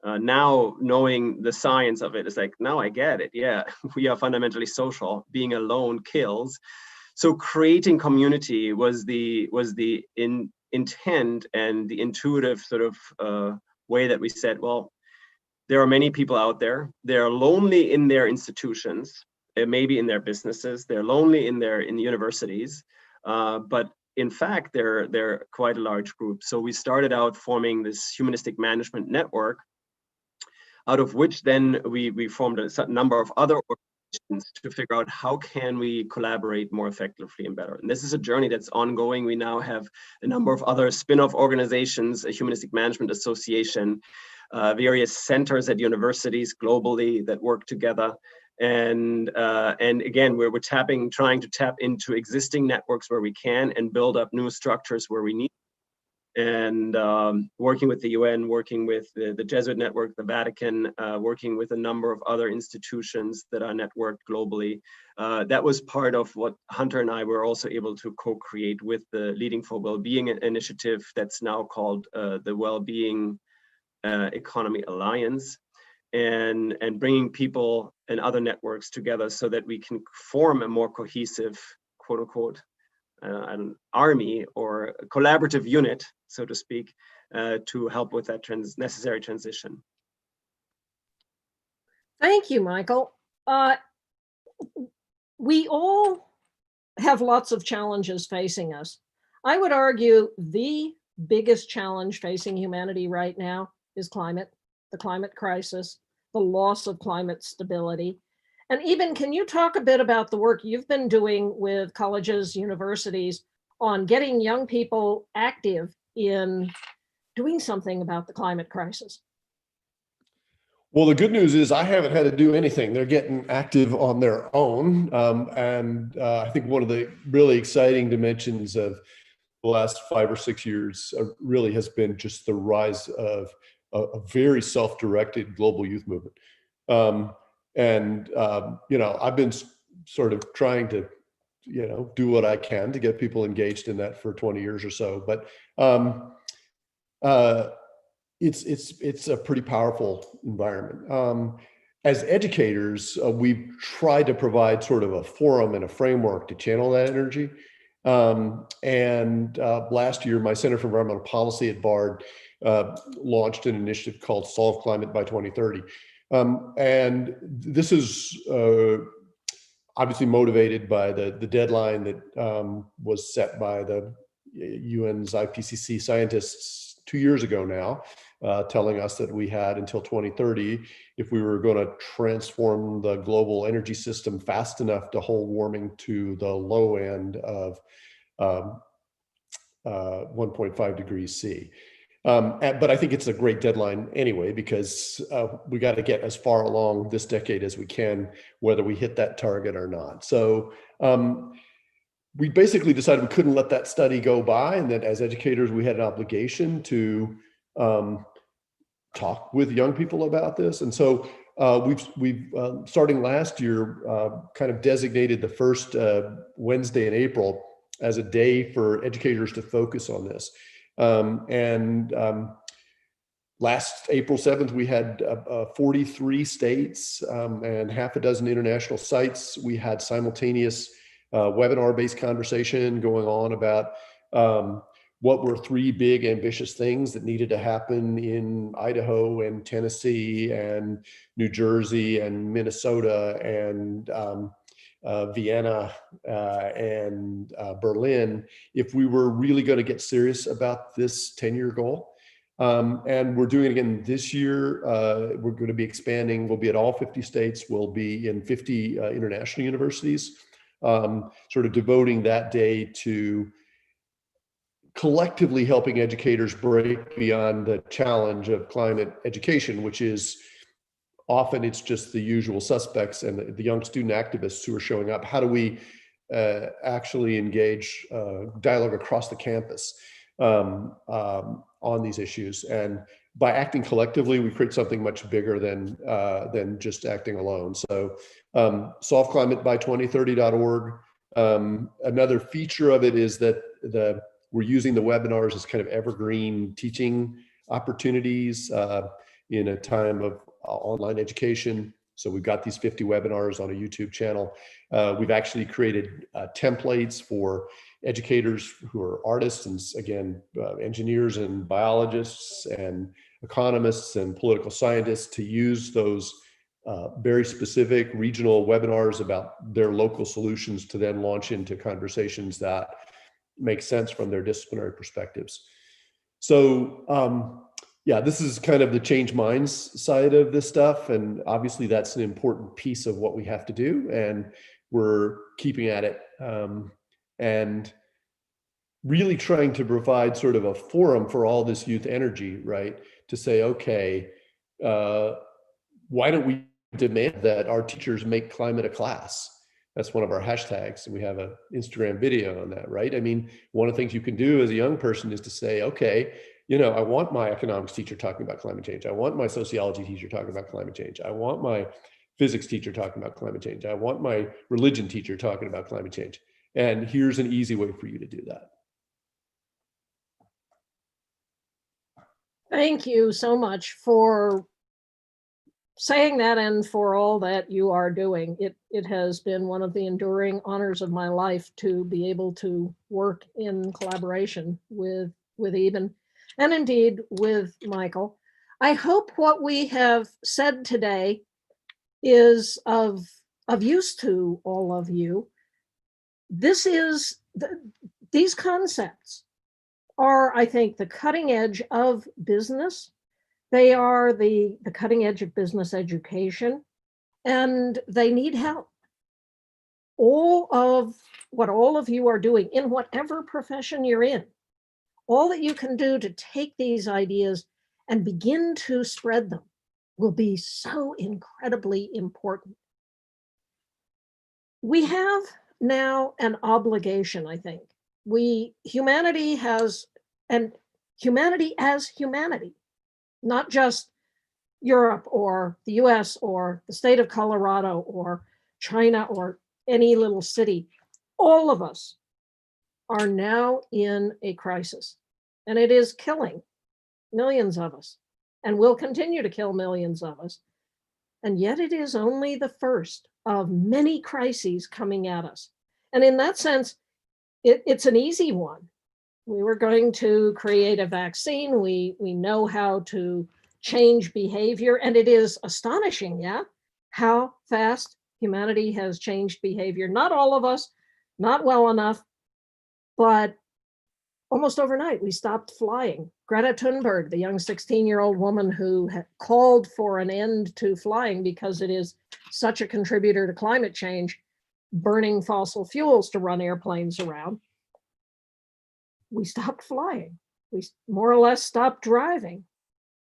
Now, knowing the science of it, it's like, now I get it. Yeah, we are fundamentally social. Being alone kills. So creating community was the intent and the intuitive sort of way that we said, well, there are many people out there. They're lonely in their institutions, maybe in their businesses. They're lonely in universities, but in fact, they're quite a large group. So we started out forming this humanistic management network out of which then we formed a certain number of other organizations to figure out how can we collaborate more effectively and better. And this is a journey that's ongoing. We now have a number of other spin-off organizations, a Humanistic Management Association, various centers at universities globally that work together. And again, we're trying to tap into existing networks where we can and build up new structures where we need. And working with the UN, working with the Jesuit network, the Vatican, working with a number of other institutions that are networked globally. That was part of what Hunter and I were also able to co-create with the Leading for Wellbeing initiative that's now called the Wellbeing Economy Alliance, and bringing people and other networks together so that we can form a more cohesive, quote unquote, an army or a collaborative unit, so to speak, to help with that necessary transition. Thank you, Michael. We all have lots of challenges facing us. I would argue the biggest challenge facing humanity right now is climate, the climate crisis, the loss of climate stability. And Eban, can you talk a bit about the work you've been doing with colleges, universities on getting young people active in doing something about the climate crisis? Well, the good news is I haven't had to do anything. They're getting active on their own. I think one of the really exciting dimensions of the last 5 or 6 years really has been just the rise of a very self-directed global youth movement. I've been sort of trying to, do what I can to get people engaged in that for 20 years or so. But it's a pretty powerful environment. As educators, we've tried to provide sort of a forum and a framework to channel that energy. Last year, my Center for Environmental Policy at Bard launched an initiative called Solve Climate by 2030. And this is obviously motivated by the deadline that was set by the UN's IPCC scientists 2 years ago now, telling us that we had until 2030 if we were going to transform the global energy system fast enough to hold warming to the low end of 1.5 degrees C. But I think it's a great deadline anyway, because we got to get as far along this decade as we can, whether we hit that target or not. So we basically decided we couldn't let that study go by, and that as educators, we had an obligation to talk with young people about this. And so we've starting last year, kind of designated the first Wednesday in April as a day for educators to focus on this. Last April 7th, we had 43 states and half a dozen international sites. We had simultaneous webinar-based conversation going on about what were 3 big ambitious things that needed to happen in Idaho and Tennessee and New Jersey and Minnesota and Vienna and Berlin, if we were really going to get serious about this 10-year goal. And we're doing it again this year. We're going to be expanding. We'll be at all 50 states. We'll be in 50 international universities, sort of devoting that day to collectively helping educators break beyond the challenge of climate education, which is often it's just the usual suspects and the young student activists who are showing up. How do we actually engage dialogue across the campus on these issues? And by acting collectively, we create something much bigger than just acting alone. So solveclimateby2030.org. Another feature of it is that we're using the webinars as kind of evergreen teaching opportunities in a time of online education. So we've got these 50 webinars on a YouTube channel. We've actually created templates for educators who are artists and, again, engineers and biologists and economists and political scientists to use those very specific regional webinars about their local solutions to then launch into conversations that make sense from their disciplinary perspectives. So yeah, this is kind of the change minds side of this stuff. And obviously that's an important piece of what we have to do. And we're keeping at it. And really trying to provide sort of a forum for all this youth energy, right? To say, okay, why don't we demand that our teachers make climate a class? That's one of our hashtags. And we have an Instagram video on that, right? I mean, one of the things you can do as a young person is to say, okay, you know, I want my economics teacher talking about climate change. I want my sociology teacher talking about climate change. I want my physics teacher talking about climate change. I want my religion teacher talking about climate change. And here's an easy way for you to do that. Thank you so much for saying that and for all that you are doing. It has been one of the enduring honors of my life to be able to work in collaboration with Eban and indeed with Michael. I hope what we have said today is of use to all of you. This is these concepts are, I think, the cutting edge of business. They are the cutting edge of business education, and they need help. All of what all of you are doing in whatever profession you're in, all that you can do to take these ideas and begin to spread them will be so incredibly important. We have now an obligation, I think. Humanity has, and humanity as humanity, not just Europe or the US or the state of Colorado or China or any little city, all of us are now in a crisis, and it is killing millions of us and will continue to kill millions of us. And yet it is only the first of many crises coming at us. And in that sense, it's an easy one. We were going to create a vaccine. We know how to change behavior, and it is astonishing, yeah, how fast humanity has changed behavior. Not all of us, not well enough, but almost overnight we stopped flying. Greta Thunberg, the young 16-year-old woman who had called for an end to flying because it is such a contributor to climate change, burning fossil fuels to run airplanes around. We stopped flying. We more or less stopped driving.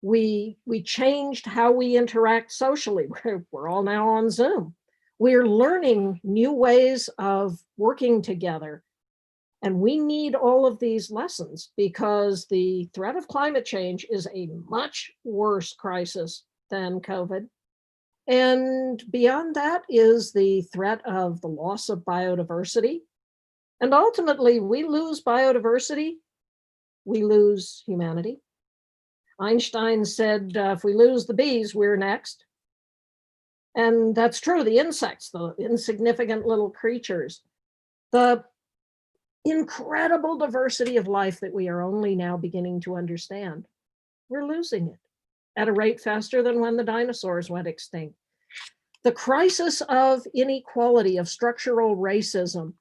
We changed how we interact socially. We're all now on Zoom. We're learning new ways of working together. And we need all of these lessons because the threat of climate change is a much worse crisis than COVID. And beyond that is the threat of the loss of biodiversity. And ultimately, we lose biodiversity, we lose humanity. Einstein said, if we lose the bees, we're next. And that's true, the insects, the insignificant little creatures, the incredible diversity of life that we are only now beginning to understand, we're losing it at a rate faster than when the dinosaurs went extinct. The crisis of inequality, of structural racism,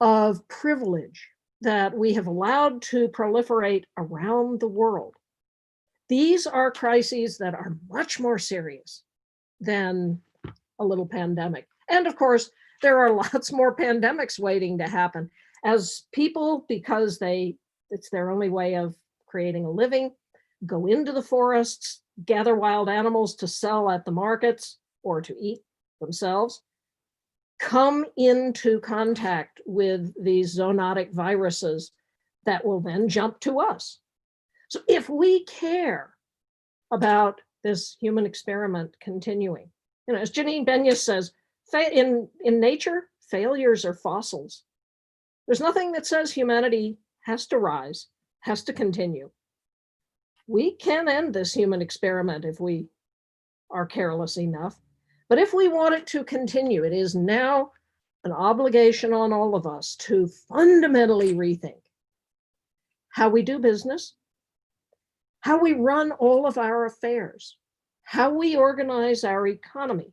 of privilege that we have allowed to proliferate around the world. These are crises that are much more serious than a little pandemic. And of course, there are lots more pandemics waiting to happen as people, because it's their only way of creating a living, go into the forests, gather wild animals to sell at the markets or to eat themselves, come into contact with these zoonotic viruses that will then jump to us. So if we care about this human experiment continuing, as Janine Benyus says, in nature, failures are fossils. There's nothing that says humanity has to rise, has to continue. We can end this human experiment if we are careless enough. But if we want it to continue, it is now an obligation on all of us to fundamentally rethink how we do business, how we run all of our affairs, how we organize our economy.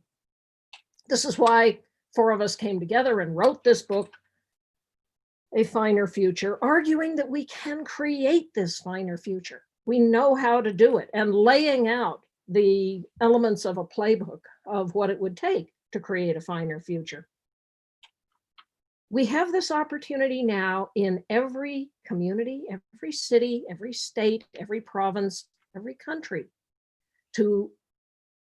This is why 4 of us came together and wrote this book, A Finer Future, arguing that we can create this finer future. We know how to do it, and laying out the elements of a playbook of what it would take to create a finer future. We have this opportunity now in every community, every city, every state, every province, every country to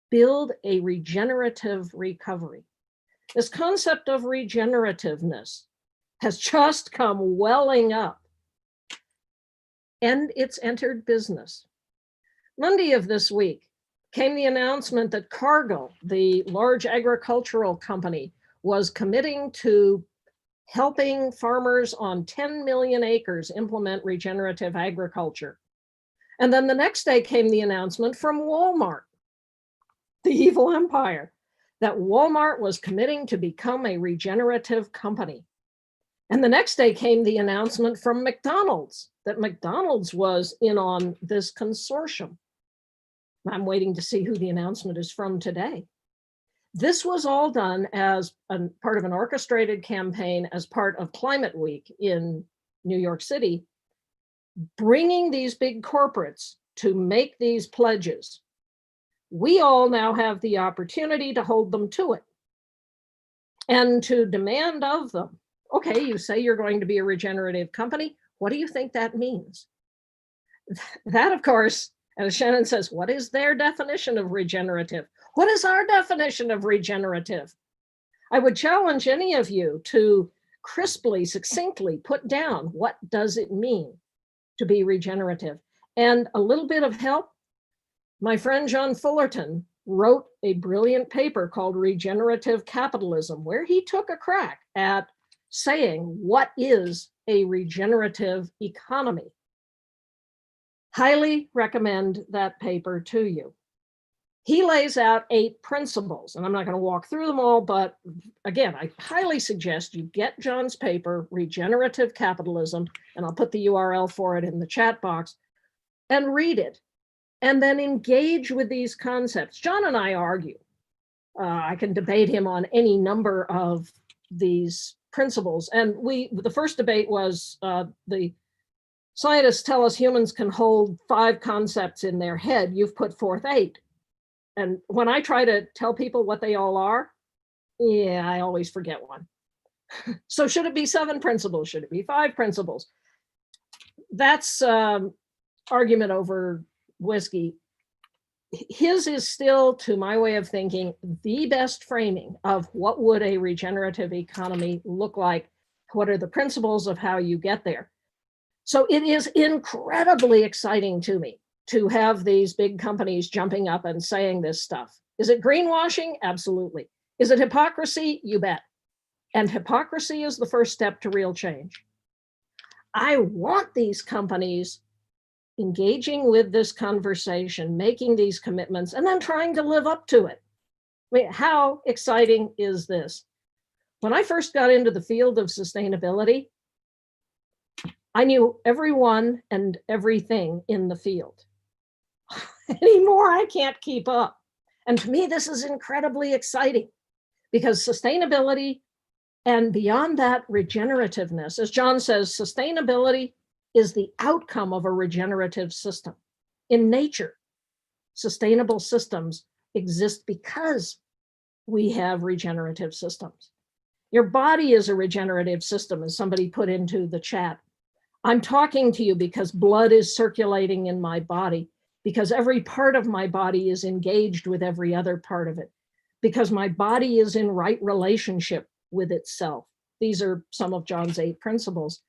build a regenerative recovery. This concept of regenerativeness has just come welling up, and it's entered business. Monday of this week came the announcement that Cargill, the large agricultural company, was committing to helping farmers on 10 million acres implement regenerative agriculture. And then the next day came the announcement from Walmart, the evil empire, that Walmart was committing to become a regenerative company. And the next day came the announcement from McDonald's that McDonald's was in on this consortium. I'm waiting to see who the announcement is from today. This was all done as part of an orchestrated campaign as part of Climate Week in New York City, bringing these big corporates to make these pledges. We all now have the opportunity to hold them to it and to demand of them, okay, you say you're going to be a regenerative company. What do you think that means? That, of course, as Shannon says, what is their definition of regenerative? What is our definition of regenerative? I would challenge any of you to crisply, succinctly put down what does it mean to be regenerative. And a little bit of help, my friend John Fullerton wrote a brilliant paper called Regenerative Capitalism, where he took a crack at saying, what is a regenerative economy? Highly recommend that paper to you. He lays out 8 principles, and I'm not going to walk through them all, but again, I highly suggest you get John's paper, Regenerative Capitalism, and I'll put the URL for it in the chat box, and read it, and then engage with these concepts. John and I argue. I can debate him on any number of these principles, and the first debate was the scientists tell us humans can hold 5 concepts in their head. You've put forth 8. And when I try to tell people what they all are, yeah, I always forget one. So should it be 7 principles? Should it be 5 principles? That's argument over whiskey. His is still, to my way of thinking, the best framing of what would a regenerative economy look like. What are the principles of how you get there? So it is incredibly exciting to me to have these big companies jumping up and saying this stuff. Is it greenwashing? Absolutely. Is it hypocrisy? You bet. And hypocrisy is the first step to real change. I want these companies engaging with this conversation, making these commitments, and then trying to live up to it. I mean, how exciting is this? When I first got into the field of sustainability, I knew everyone and everything in the field. Anymore, I can't keep up. And to me, this is incredibly exciting because sustainability and beyond that, regenerativeness, as John says, sustainability is the outcome of a regenerative system. In nature, sustainable systems exist because we have regenerative systems. Your body is a regenerative system, as somebody put into the chat. I'm talking to you because blood is circulating in my body, because every part of my body is engaged with every other part of it, because my body is in right relationship with itself. These are some of John's 8 principles.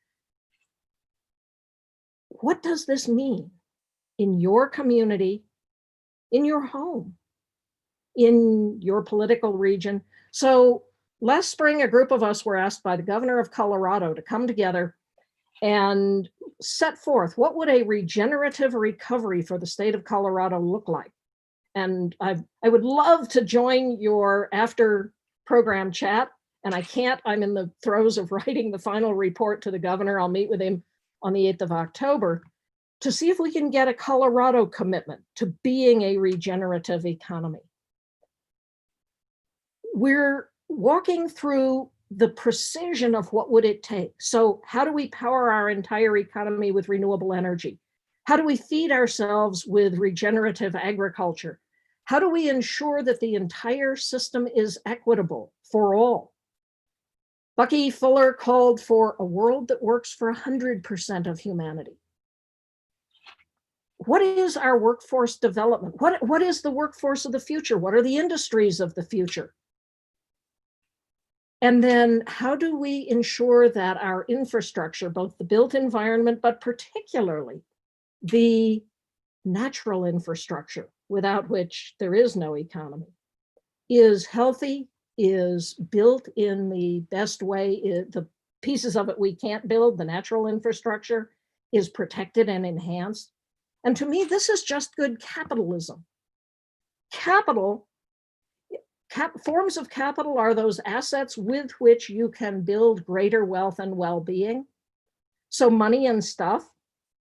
What does this mean in your community, in your home, in your political region? So last spring, a group of us were asked by the governor of Colorado to come together and set forth what would a regenerative recovery for the state of Colorado look like. And I would love to join your after program chat, and I can't. I'm in the throes of writing the final report to the governor. I'll meet with him on the 8th of October to see if we can get a Colorado commitment to being a regenerative economy. We're walking through the precision of what would it take. So how do we power our entire economy with renewable energy? How do we feed ourselves with regenerative agriculture? How do we ensure that the entire system is equitable for all? Bucky Fuller called for a world that works for 100% of humanity. What is our workforce development? What is the workforce of the future? What are the industries of the future? And then how do we ensure that our infrastructure, both the built environment, but particularly the natural infrastructure, without which there is no economy, is healthy, is built in the best way, the pieces of it we can't build, the natural infrastructure, is protected and enhanced. And to me, this is just good capitalism. Forms of capital are those assets with which you can build greater wealth and well-being. So money and stuff,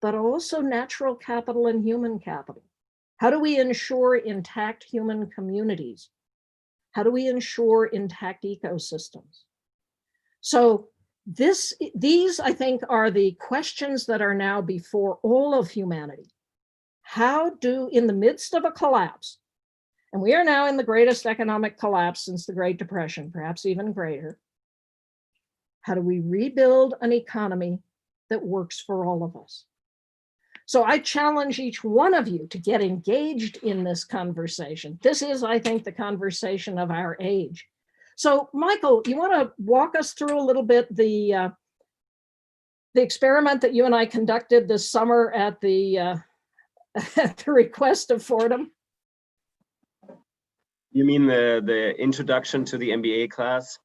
but also natural capital and human capital. How do we ensure intact human communities? How do we ensure intact ecosystems? So these, I think, are the questions that are now before all of humanity. How do, in the midst of a collapse, and we are now in the greatest economic collapse since the Great Depression, perhaps even greater, how do we rebuild an economy that works for all of us? So I challenge each one of you to get engaged in this conversation. This is, I think, the conversation of our age. So Michael, you want to walk us through a little bit the experiment that you and I conducted this summer at the request of Fordham? You mean the introduction to the MBA class?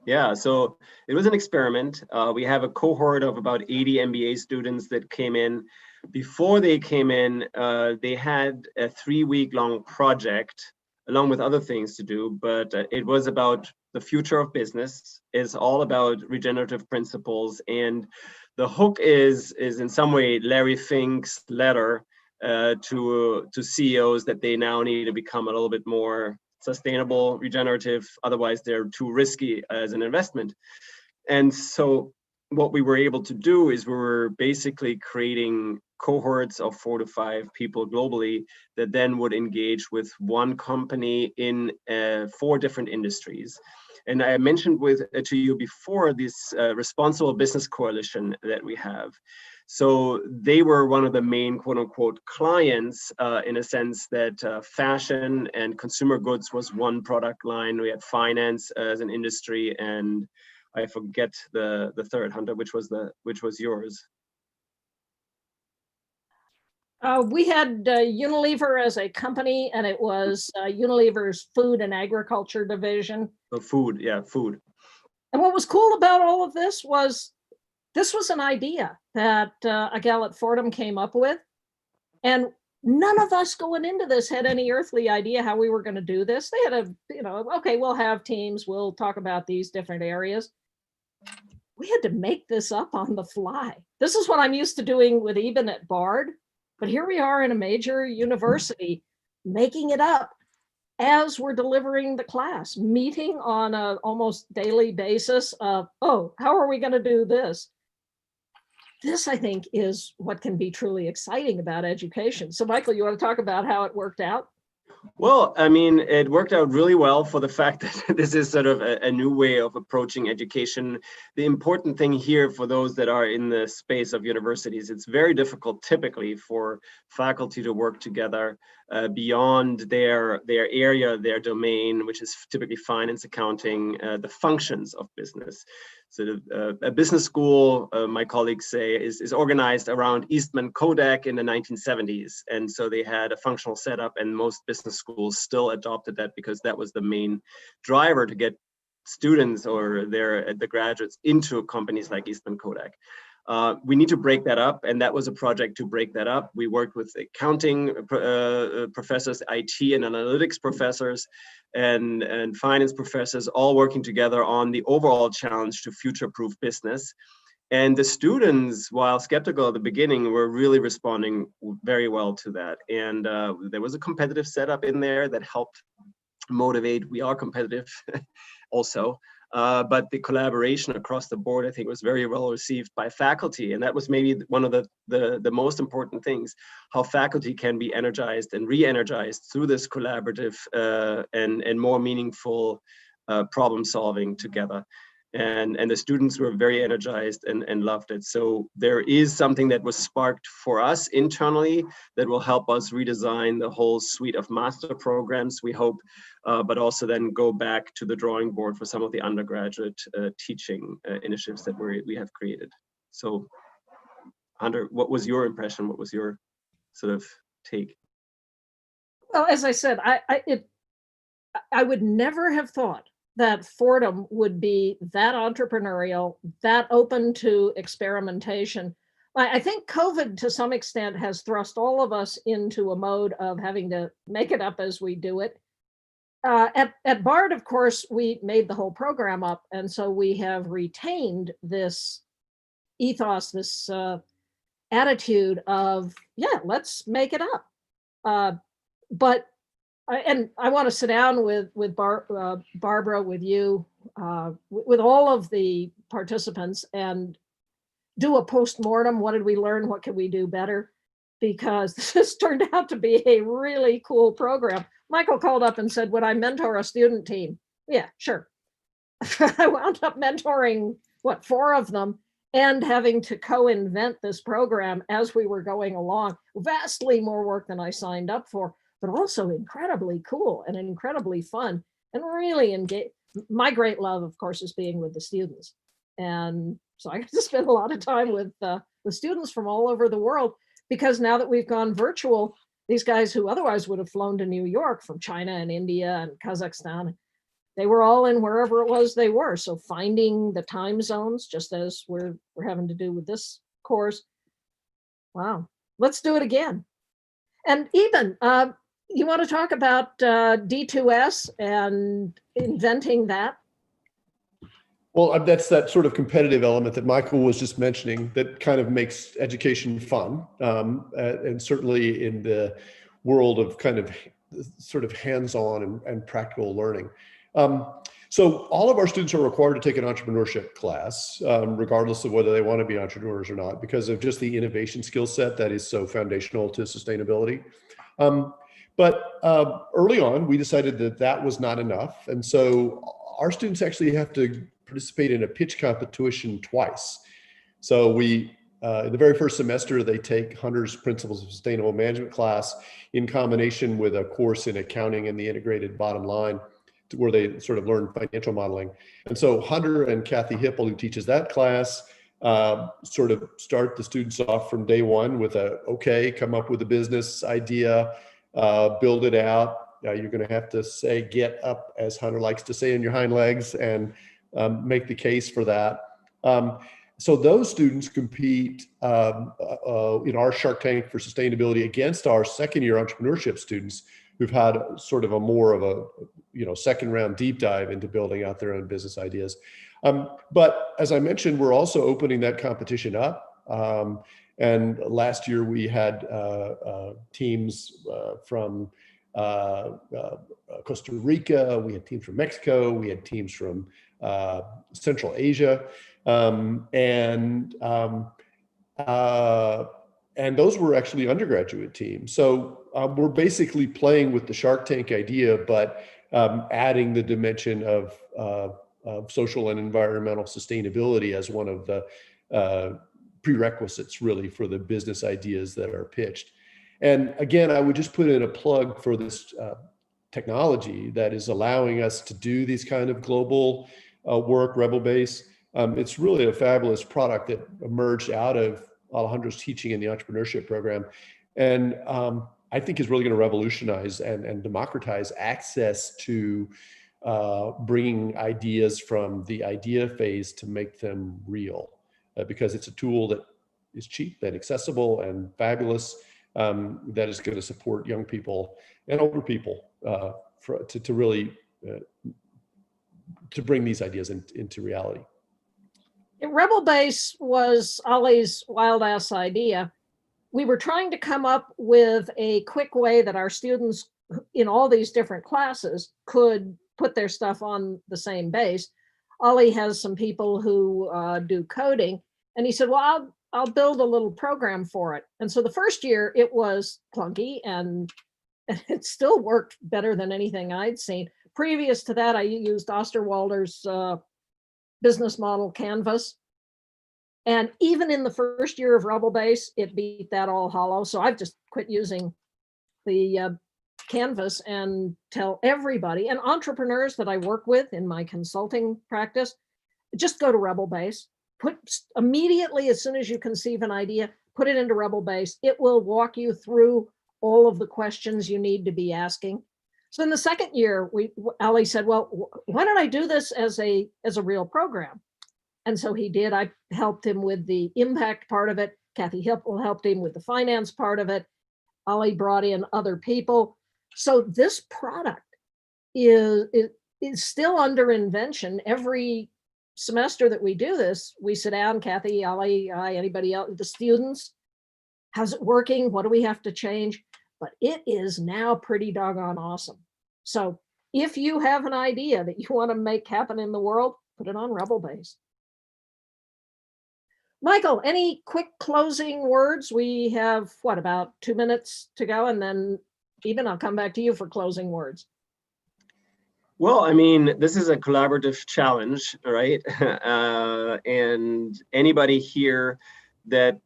Yeah, so it was an experiment. We have a cohort of about 80 MBA students that came in. Before they came in, they had a 3-week-long project along with other things to do, but it was about the future of business. It's all about regenerative principles, and the hook is in some way Larry Fink's letter to CEOs that they now need to become a little bit more sustainable, regenerative, otherwise they're too risky as an investment. And so what we were able to do is we were basically creating cohorts of 4 to 5 people globally that then would engage with one company in 4 different industries. And I mentioned to you before this responsible business coalition that we have. So they were one of the main quote unquote clients in a sense that fashion and consumer goods was one product line. We had finance as an industry, and I forget the third, Hunter, which was yours. We had Unilever as a company, and it was Unilever's food and agriculture division. The food, yeah, food. And what was cool about all of this was an idea that a gal at Fordham came up with, and none of us going into this had any earthly idea how we were going to do this. They had okay, we'll have teams, we'll talk about these different areas. We had to make this up on the fly. This is what I'm used to doing with Eban at Bard, but here we are in a major university making it up as we're delivering the class, meeting on an almost daily basis of, oh, how are we going to do this? This, I think, is what can be truly exciting about education. So, Michael, you want to talk about how it worked out? Well, I mean, it worked out really well for the fact that this is sort of a new way of approaching education. The important thing here for those that are in the space of universities, it's very difficult typically for faculty to work together beyond their area, their domain, which is typically finance, accounting, the functions of business. So a business school, my colleagues say, is organized around Eastman Kodak in the 1970s. And so they had a functional setup, and most business schools still adopted that because that was the main driver to get students or the graduates into companies like Eastman Kodak. We need to break that up, and that was a project to break that up. We worked with accounting professors, IT and analytics professors, and finance professors, all working together on the overall challenge to future-proof business. And the students, while skeptical at the beginning, were really responding very well to that. And there was a competitive setup in there that helped motivate. We are competitive also. but the collaboration across the board, I think, was very well received by faculty. And that was maybe one of the most important things, how faculty can be energized and re-energized through this collaborative and more meaningful problem solving together. And the students were very energized and loved it. So there is something that was sparked for us internally that will help us redesign the whole suite of master programs, we hope, but also then go back to the drawing board for some of the undergraduate teaching initiatives that we have created. So Hunter, what was your impression? What was your sort of take? Well, as I said, I would never have thought that Fordham would be that entrepreneurial, that open to experimentation. I think COVID, to some extent, has thrust all of us into a mode of having to make it up as we do it. At BARD, of course, we made the whole program up, and so we have retained this ethos, this attitude of, yeah, let's make it up. But I want to sit down with Barbara, with you, with all of the participants, and do a post-mortem. What did we learn? What can we do better? Because this turned out to be a really cool program. Michael called up and said, would I mentor a student team? Yeah, sure. I wound up mentoring, 4 of them, and having to co-invent this program as we were going along. Vastly more work than I signed up for, but also incredibly cool and incredibly fun and really engaged. My great love, of course, is being with the students. And so I get to spend a lot of time with students from all over the world, because now that we've gone virtual, these guys who otherwise would have flown to New York from China and India and Kazakhstan, they were all in wherever it was they were. So finding the time zones, just as we're having to do with this course. Wow, let's do it again. And Eban, you want to talk about D2S and inventing that? Well, that's that sort of competitive element that Michael was just mentioning that kind of makes education fun. And certainly in the world of kind of sort of hands-on and practical learning. So all of our students are required to take an entrepreneurship class, regardless of whether they want to be entrepreneurs or not, because of just the innovation skill set that is so foundational to sustainability. But early on, we decided that that was not enough. And so our students actually have to participate in a pitch competition twice. So we, in the very first semester, they take Hunter's Principles of Sustainable Management class in combination with a course in accounting and the integrated bottom line, where they sort of learn financial modeling. And so Hunter and Kathy Hipple, who teaches that class, sort of start the students off from day one with okay, come up with a business idea, build it out. You're going to have to say, get up, as Hunter likes to say, on your hind legs and make the case for that. So those students compete in our Shark Tank for Sustainability against our second year entrepreneurship students who've had sort of a more of a second round deep dive into building out their own business ideas. But as I mentioned, we're also opening that competition up. And last year we had teams from Costa Rica, we had teams from Mexico, we had teams from Central Asia, and those were actually undergraduate teams. So we're basically playing with the Shark Tank idea, but adding the dimension of social and environmental sustainability as one of the prerequisites really for the business ideas that are pitched. And again, I would just put in a plug for this technology that is allowing us to do these kind of global work, Rebel Base. It's really a fabulous product that emerged out of Alejandro's teaching in the entrepreneurship program. And I think is really going to revolutionize and democratize access to bringing ideas from the idea phase to make them real, because it's a tool that is cheap and accessible and fabulous, that is going to support young people and older people to really to bring these ideas into reality. Rebel Base was Ollie's wild ass idea. We were trying to come up with a quick way that our students in all these different classes could put their stuff on the same base. Ollie has some people who do coding, and he said, well, I'll build a little program for it. And so the first year it was clunky, and it still worked better than anything I'd seen. Previous to that, I used Osterwalder's business model Canvas. And even in the first year of Rebel Base, it beat that all hollow. So I've just quit using the Canvas and tell everybody, and entrepreneurs that I work with in my consulting practice, just go to Rebel Base. Put immediately, as soon as you conceive an idea, put it into Rebel Base. It will walk you through all of the questions you need to be asking. So in the second year, Ali said, well, why don't I do this as a real program? And so he did. I helped him with the impact part of it. Kathy Hippel helped him with the finance part of it. Ali brought in other people. So this product is still under invention. Every semester that we do this, we sit down, Kathy, Ali, anybody else, the students, how's it working? What do we have to change? But it is now pretty doggone awesome. So if you have an idea that you want to make happen in the world, put it on Rebel Base. Michael, any quick closing words? We have, what, about 2 minutes to go, and then Eban, I'll come back to you for closing words. Well, I mean, this is a collaborative challenge, right? And anybody here that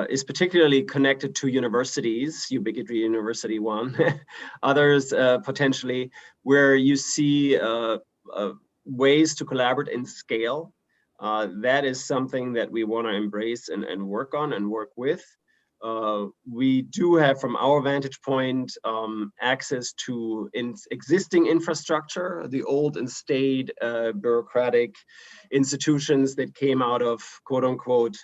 is particularly connected to universities, Ubiquity University one, others potentially, where you see ways to collaborate and scale, that is something that we want to embrace and work on and work with. We do have, from our vantage point, access to existing infrastructure, the old and staid bureaucratic institutions that came out of, quote unquote,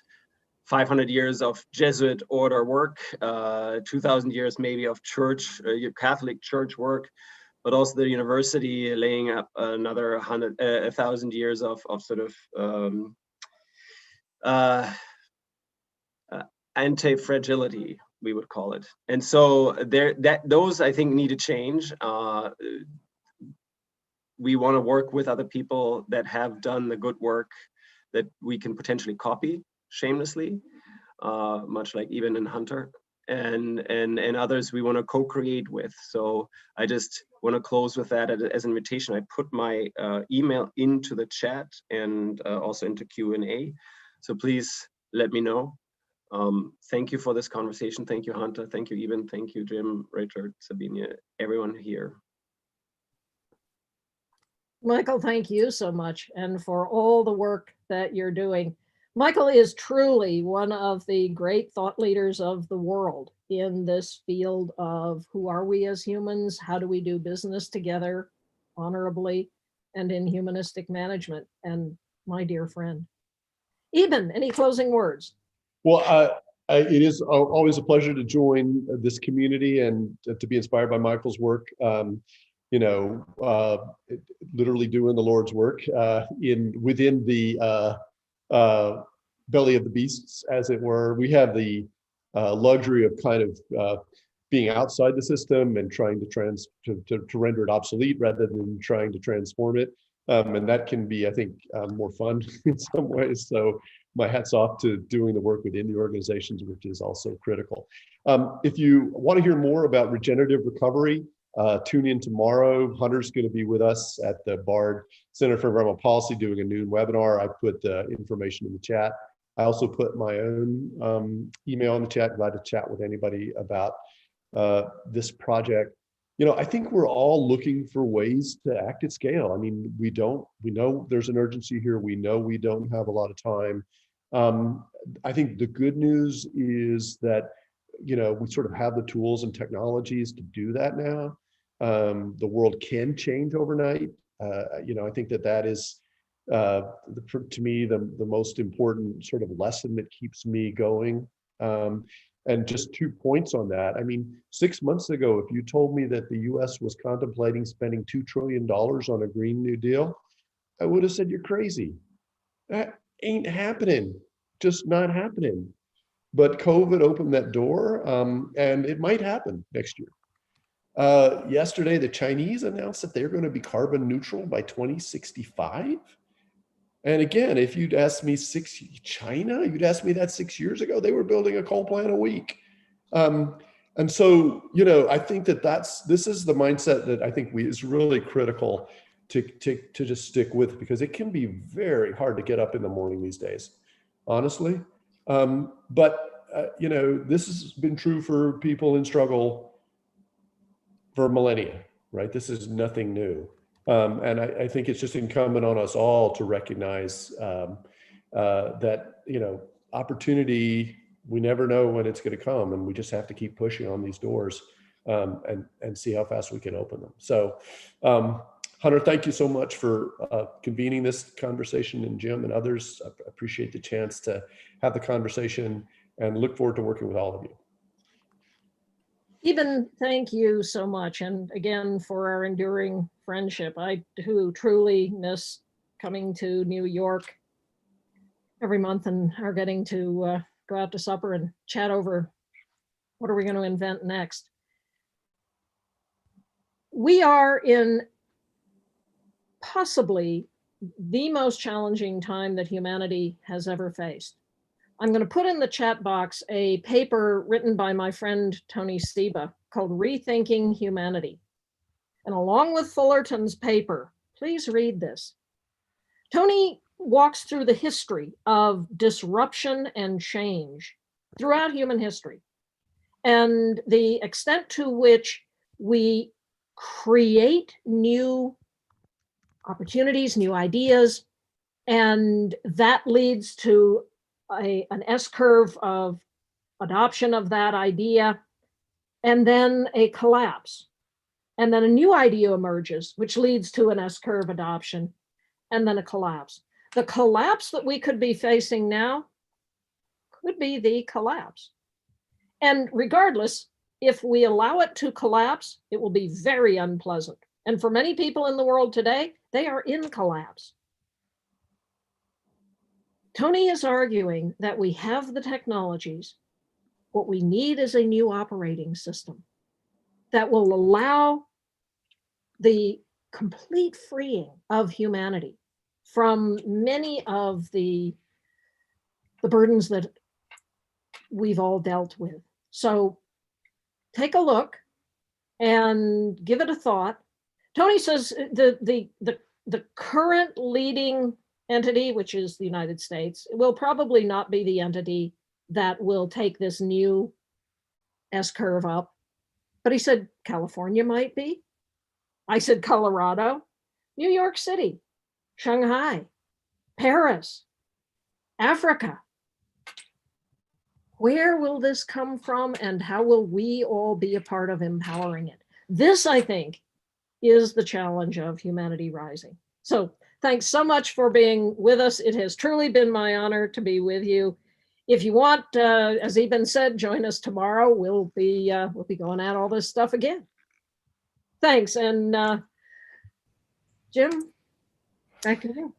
500 years of Jesuit order work, 2000 years maybe of church, Catholic church work, but also the university laying up another 1,000 years of sort of anti-fragility, we would call it. And so those I think need to change. We want to work with other people that have done the good work that we can potentially copy shamelessly, much like Eban and Hunter, and others we want to co-create with. So I just want to close with that as an invitation. I put my email into the chat and also into Q&A. So please let me know. Thank you for this conversation. Thank you, Hunter. Thank you, Eban. Thank you, Jim, Richard, Sabinije, everyone here. Michael, thank you so much, and for all the work that you're doing. Michael is truly one of the great thought leaders of the world in this field of who are we as humans, how do we do business together honorably, and in humanistic management, and my dear friend. Eban, any closing words? Well, it is always a pleasure to join this community and to be inspired by Michael's work. You know, literally doing the Lord's work within the belly of the beasts, as it were. We have the luxury of kind of being outside the system and trying to render it obsolete rather than trying to transform it. And that can be, I think, more fun in some ways. So my hat's off to doing the work within the organizations, which is also critical. If you want to hear more about regenerative recovery, tune in tomorrow. Hunter's going to be with us at the Bard Center for Environmental Policy doing a noon webinar. I put the information in the chat. I also put my own email in the chat. Glad to chat with anybody about this project. You know, I think we're all looking for ways to act at scale. I mean, we know there's an urgency here. We know we don't have a lot of time. I think the good news is that, you know, we sort of have the tools and technologies to do that now. The world can change overnight. You know, I think that is, to me, the most important sort of lesson that keeps me going. And just 2 points on that. I mean, 6 months ago, if you told me that the US was contemplating spending $2 trillion on a Green New Deal, I would have said, you're crazy. That ain't happening, just not happening. But COVID opened that door, and it might happen next year. Yesterday, the Chinese announced that they're going to be carbon neutral by 2065. And again, if you'd asked me China, you'd asked me that 6 years ago, they were building a coal plant a week. And so, you know, I think that this is the mindset that I think is really critical to just stick with, because it can be very hard to get up in the morning these days, honestly. You know, this has been true for people in struggle for millennia, right? This is nothing new. And I think it's just incumbent on us all to recognize that, you know, opportunity, we never know when it's going to come, and we just have to keep pushing on these doors and see how fast we can open them. So, Hunter, thank you so much for convening this conversation, and Jim and others. I appreciate the chance to have the conversation and look forward to working with all of you. Eban, thank you so much. And again, for our enduring friendship. I do truly miss coming to New York every month and are getting to go out to supper and chat over what are we going to invent next. We are in possibly the most challenging time that humanity has ever faced. I'm going to put in the chat box a paper written by my friend Tony Seba called Rethinking Humanity. And along with Fullerton's paper, please read this. Tony walks through the history of disruption and change throughout human history, and the extent to which we create new opportunities, new ideas, and that leads to an S-curve of adoption of that idea, and then a collapse. And then a new idea emerges, which leads to an S-curve adoption, and then a collapse. The collapse that we could be facing now could be the collapse. And regardless, if we allow it to collapse, it will be very unpleasant. And for many people in the world today, they are in collapse. Tony is arguing that we have the technologies. What we need is a new operating system that will allow the complete freeing of humanity from many of the burdens that we've all dealt with. So take a look and give it a thought. Tony says the current leading entity, which is the United States, will probably not be the entity that will take this new S-curve up. But he said California might be. I said Colorado, New York City, Shanghai, Paris, Africa. Where will this come from, and how will we all be a part of empowering it? This, I think, is the challenge of Humanity Rising. So thanks so much for being with us. It has truly been my honor to be with you. If you want, as Eban said, join us tomorrow. We'll be going at all this stuff again. Thanks, and Jim, back to you.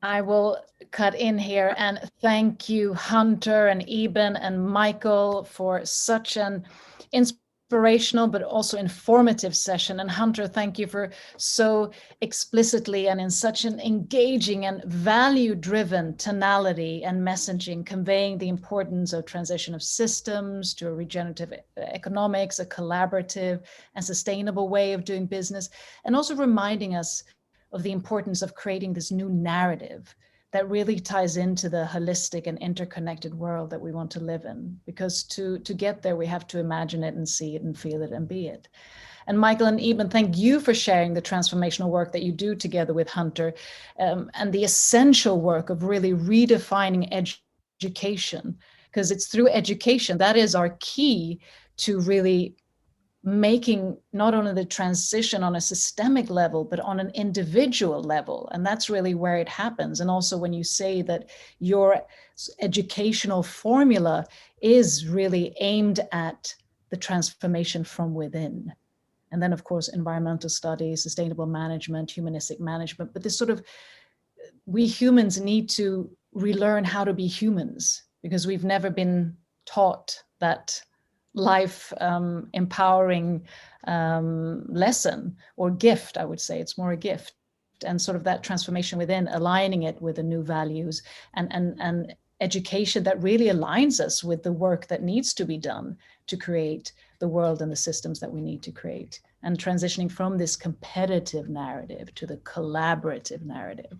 I will cut in here and thank you, Hunter and Eban and Michael, for such an inspirational but also informative session. And Hunter, thank you for so explicitly and in such an engaging and value-driven tonality and messaging, conveying the importance of transition of systems to a regenerative economics, a collaborative and sustainable way of doing business, and also reminding us of the importance of creating this new narrative that really ties into the holistic and interconnected world that we want to live in. Because to get there, we have to imagine it and see it and feel it and be it. And Michael and Eban, thank you for sharing the transformational work that you do together with Hunter, and the essential work of really redefining education, because it's through education that is our key to really making not only the transition on a systemic level, but on an individual level. And that's really where it happens. And also when you say that your educational formula is really aimed at the transformation from within. And then of course, environmental studies, sustainable management, humanistic management, but this sort of, we humans need to relearn how to be humans, because we've never been taught that life empowering lesson or gift. I would say it's more a gift, shift and sort of that transformation within, aligning it with the new values and education that really aligns us with the work that needs to be done to create the world and the systems that we need to create, and transitioning from this competitive narrative to the collaborative narrative.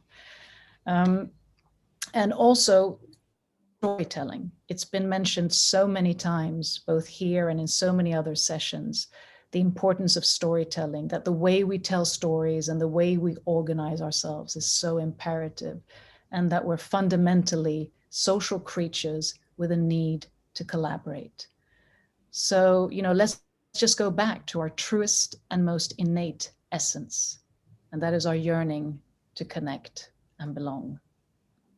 And also storytelling. It's been mentioned so many times, both here and in so many other sessions, the importance of storytelling, that the way we tell stories and the way we organize ourselves is so imperative, and that we're fundamentally social creatures with a need to collaborate. So, let's just go back to our truest and most innate essence, and that is our yearning to connect and belong,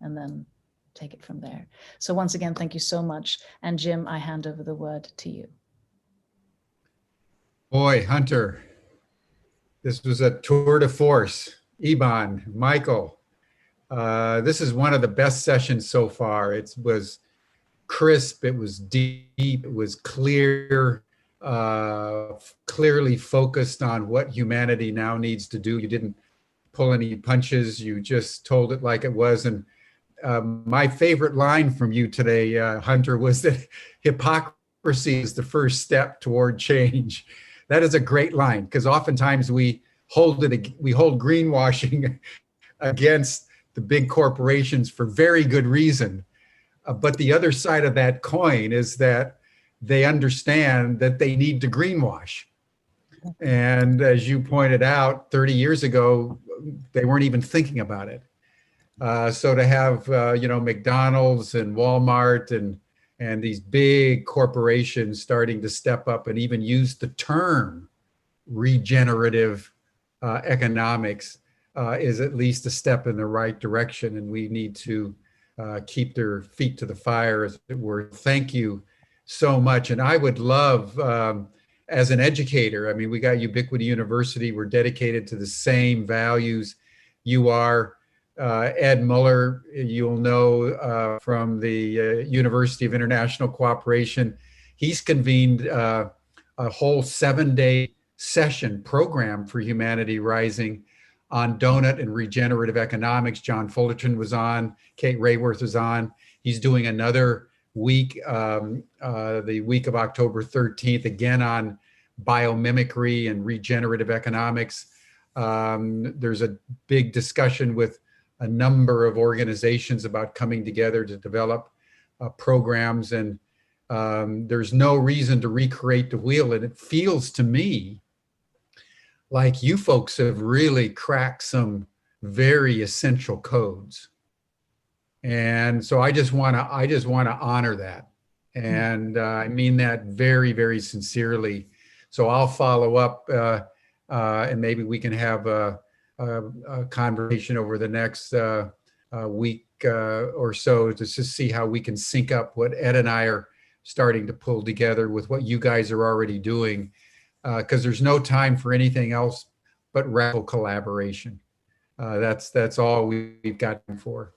and then take it from there. So once again, thank you so much. And Jim, I hand over the word to you. Boy, Hunter, this was a tour de force. Eban, Michael, this is one of the best sessions so far. It was crisp, it was deep, it was clear, clearly focused on what humanity now needs to do. You didn't pull any punches, you just told it like it was. And my favorite line from you today, Hunter, was that hypocrisy is the first step toward change. That is a great line, because oftentimes we hold greenwashing against the big corporations for very good reason. But the other side of that coin is that they understand that they need to greenwash. And as you pointed out, 30 years ago, they weren't even thinking about it. So to have, McDonald's and Walmart and these big corporations starting to step up and even use the term regenerative economics is at least a step in the right direction. And we need to keep their feet to the fire, as it were. Thank you so much. And I would love, as an educator, I mean, we got Ubiquity University. We're dedicated to the same values you are. Ed Muller, you'll know from the University of International Cooperation. He's convened a whole 7-day session program for Humanity Rising on donut and regenerative economics. John Fullerton was on, Kate Rayworth was on. He's doing another week, the week of October 13th, again on biomimicry and regenerative economics. There's a big discussion with a number of organizations about coming together to develop programs, and there's no reason to recreate the wheel. And it feels to me like you folks have really cracked some very essential codes. And so I just want to honor that. And I mean that very, very sincerely. So I'll follow up and maybe we can have a conversation over the next week or so to just see how we can sync up what Ed and I are starting to pull together with what you guys are already doing, because there's no time for anything else but radical collaboration. That's all we've got for.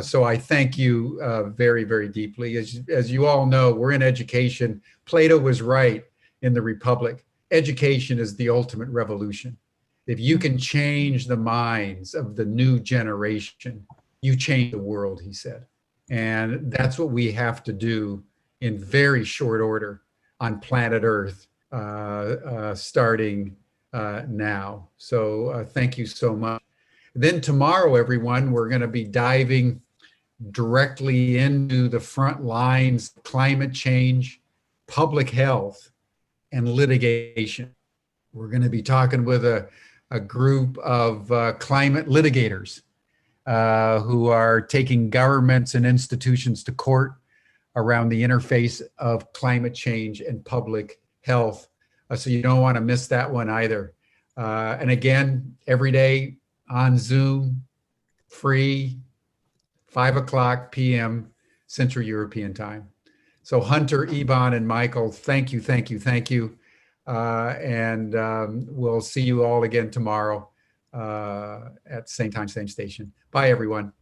So I thank you very, very deeply. As you all know, we're in education. Plato was right in the Republic. Education is the ultimate revolution. If you can change the minds of the new generation, you change the world, he said. And that's what we have to do in very short order on planet Earth, starting now. So thank you so much. Then tomorrow, everyone, we're going to be diving directly into the front lines, climate change, public health, and litigation. We're going to be talking with a group of climate litigators who are taking governments and institutions to court around the interface of climate change and public health. So you don't want to miss that one either. And again, every day on Zoom, free, 5:00 p.m. Central European Time. So Hunter, Eban, and Michael, thank you, thank you, thank you. And we'll see you all again tomorrow at same time, same station. Bye, everyone.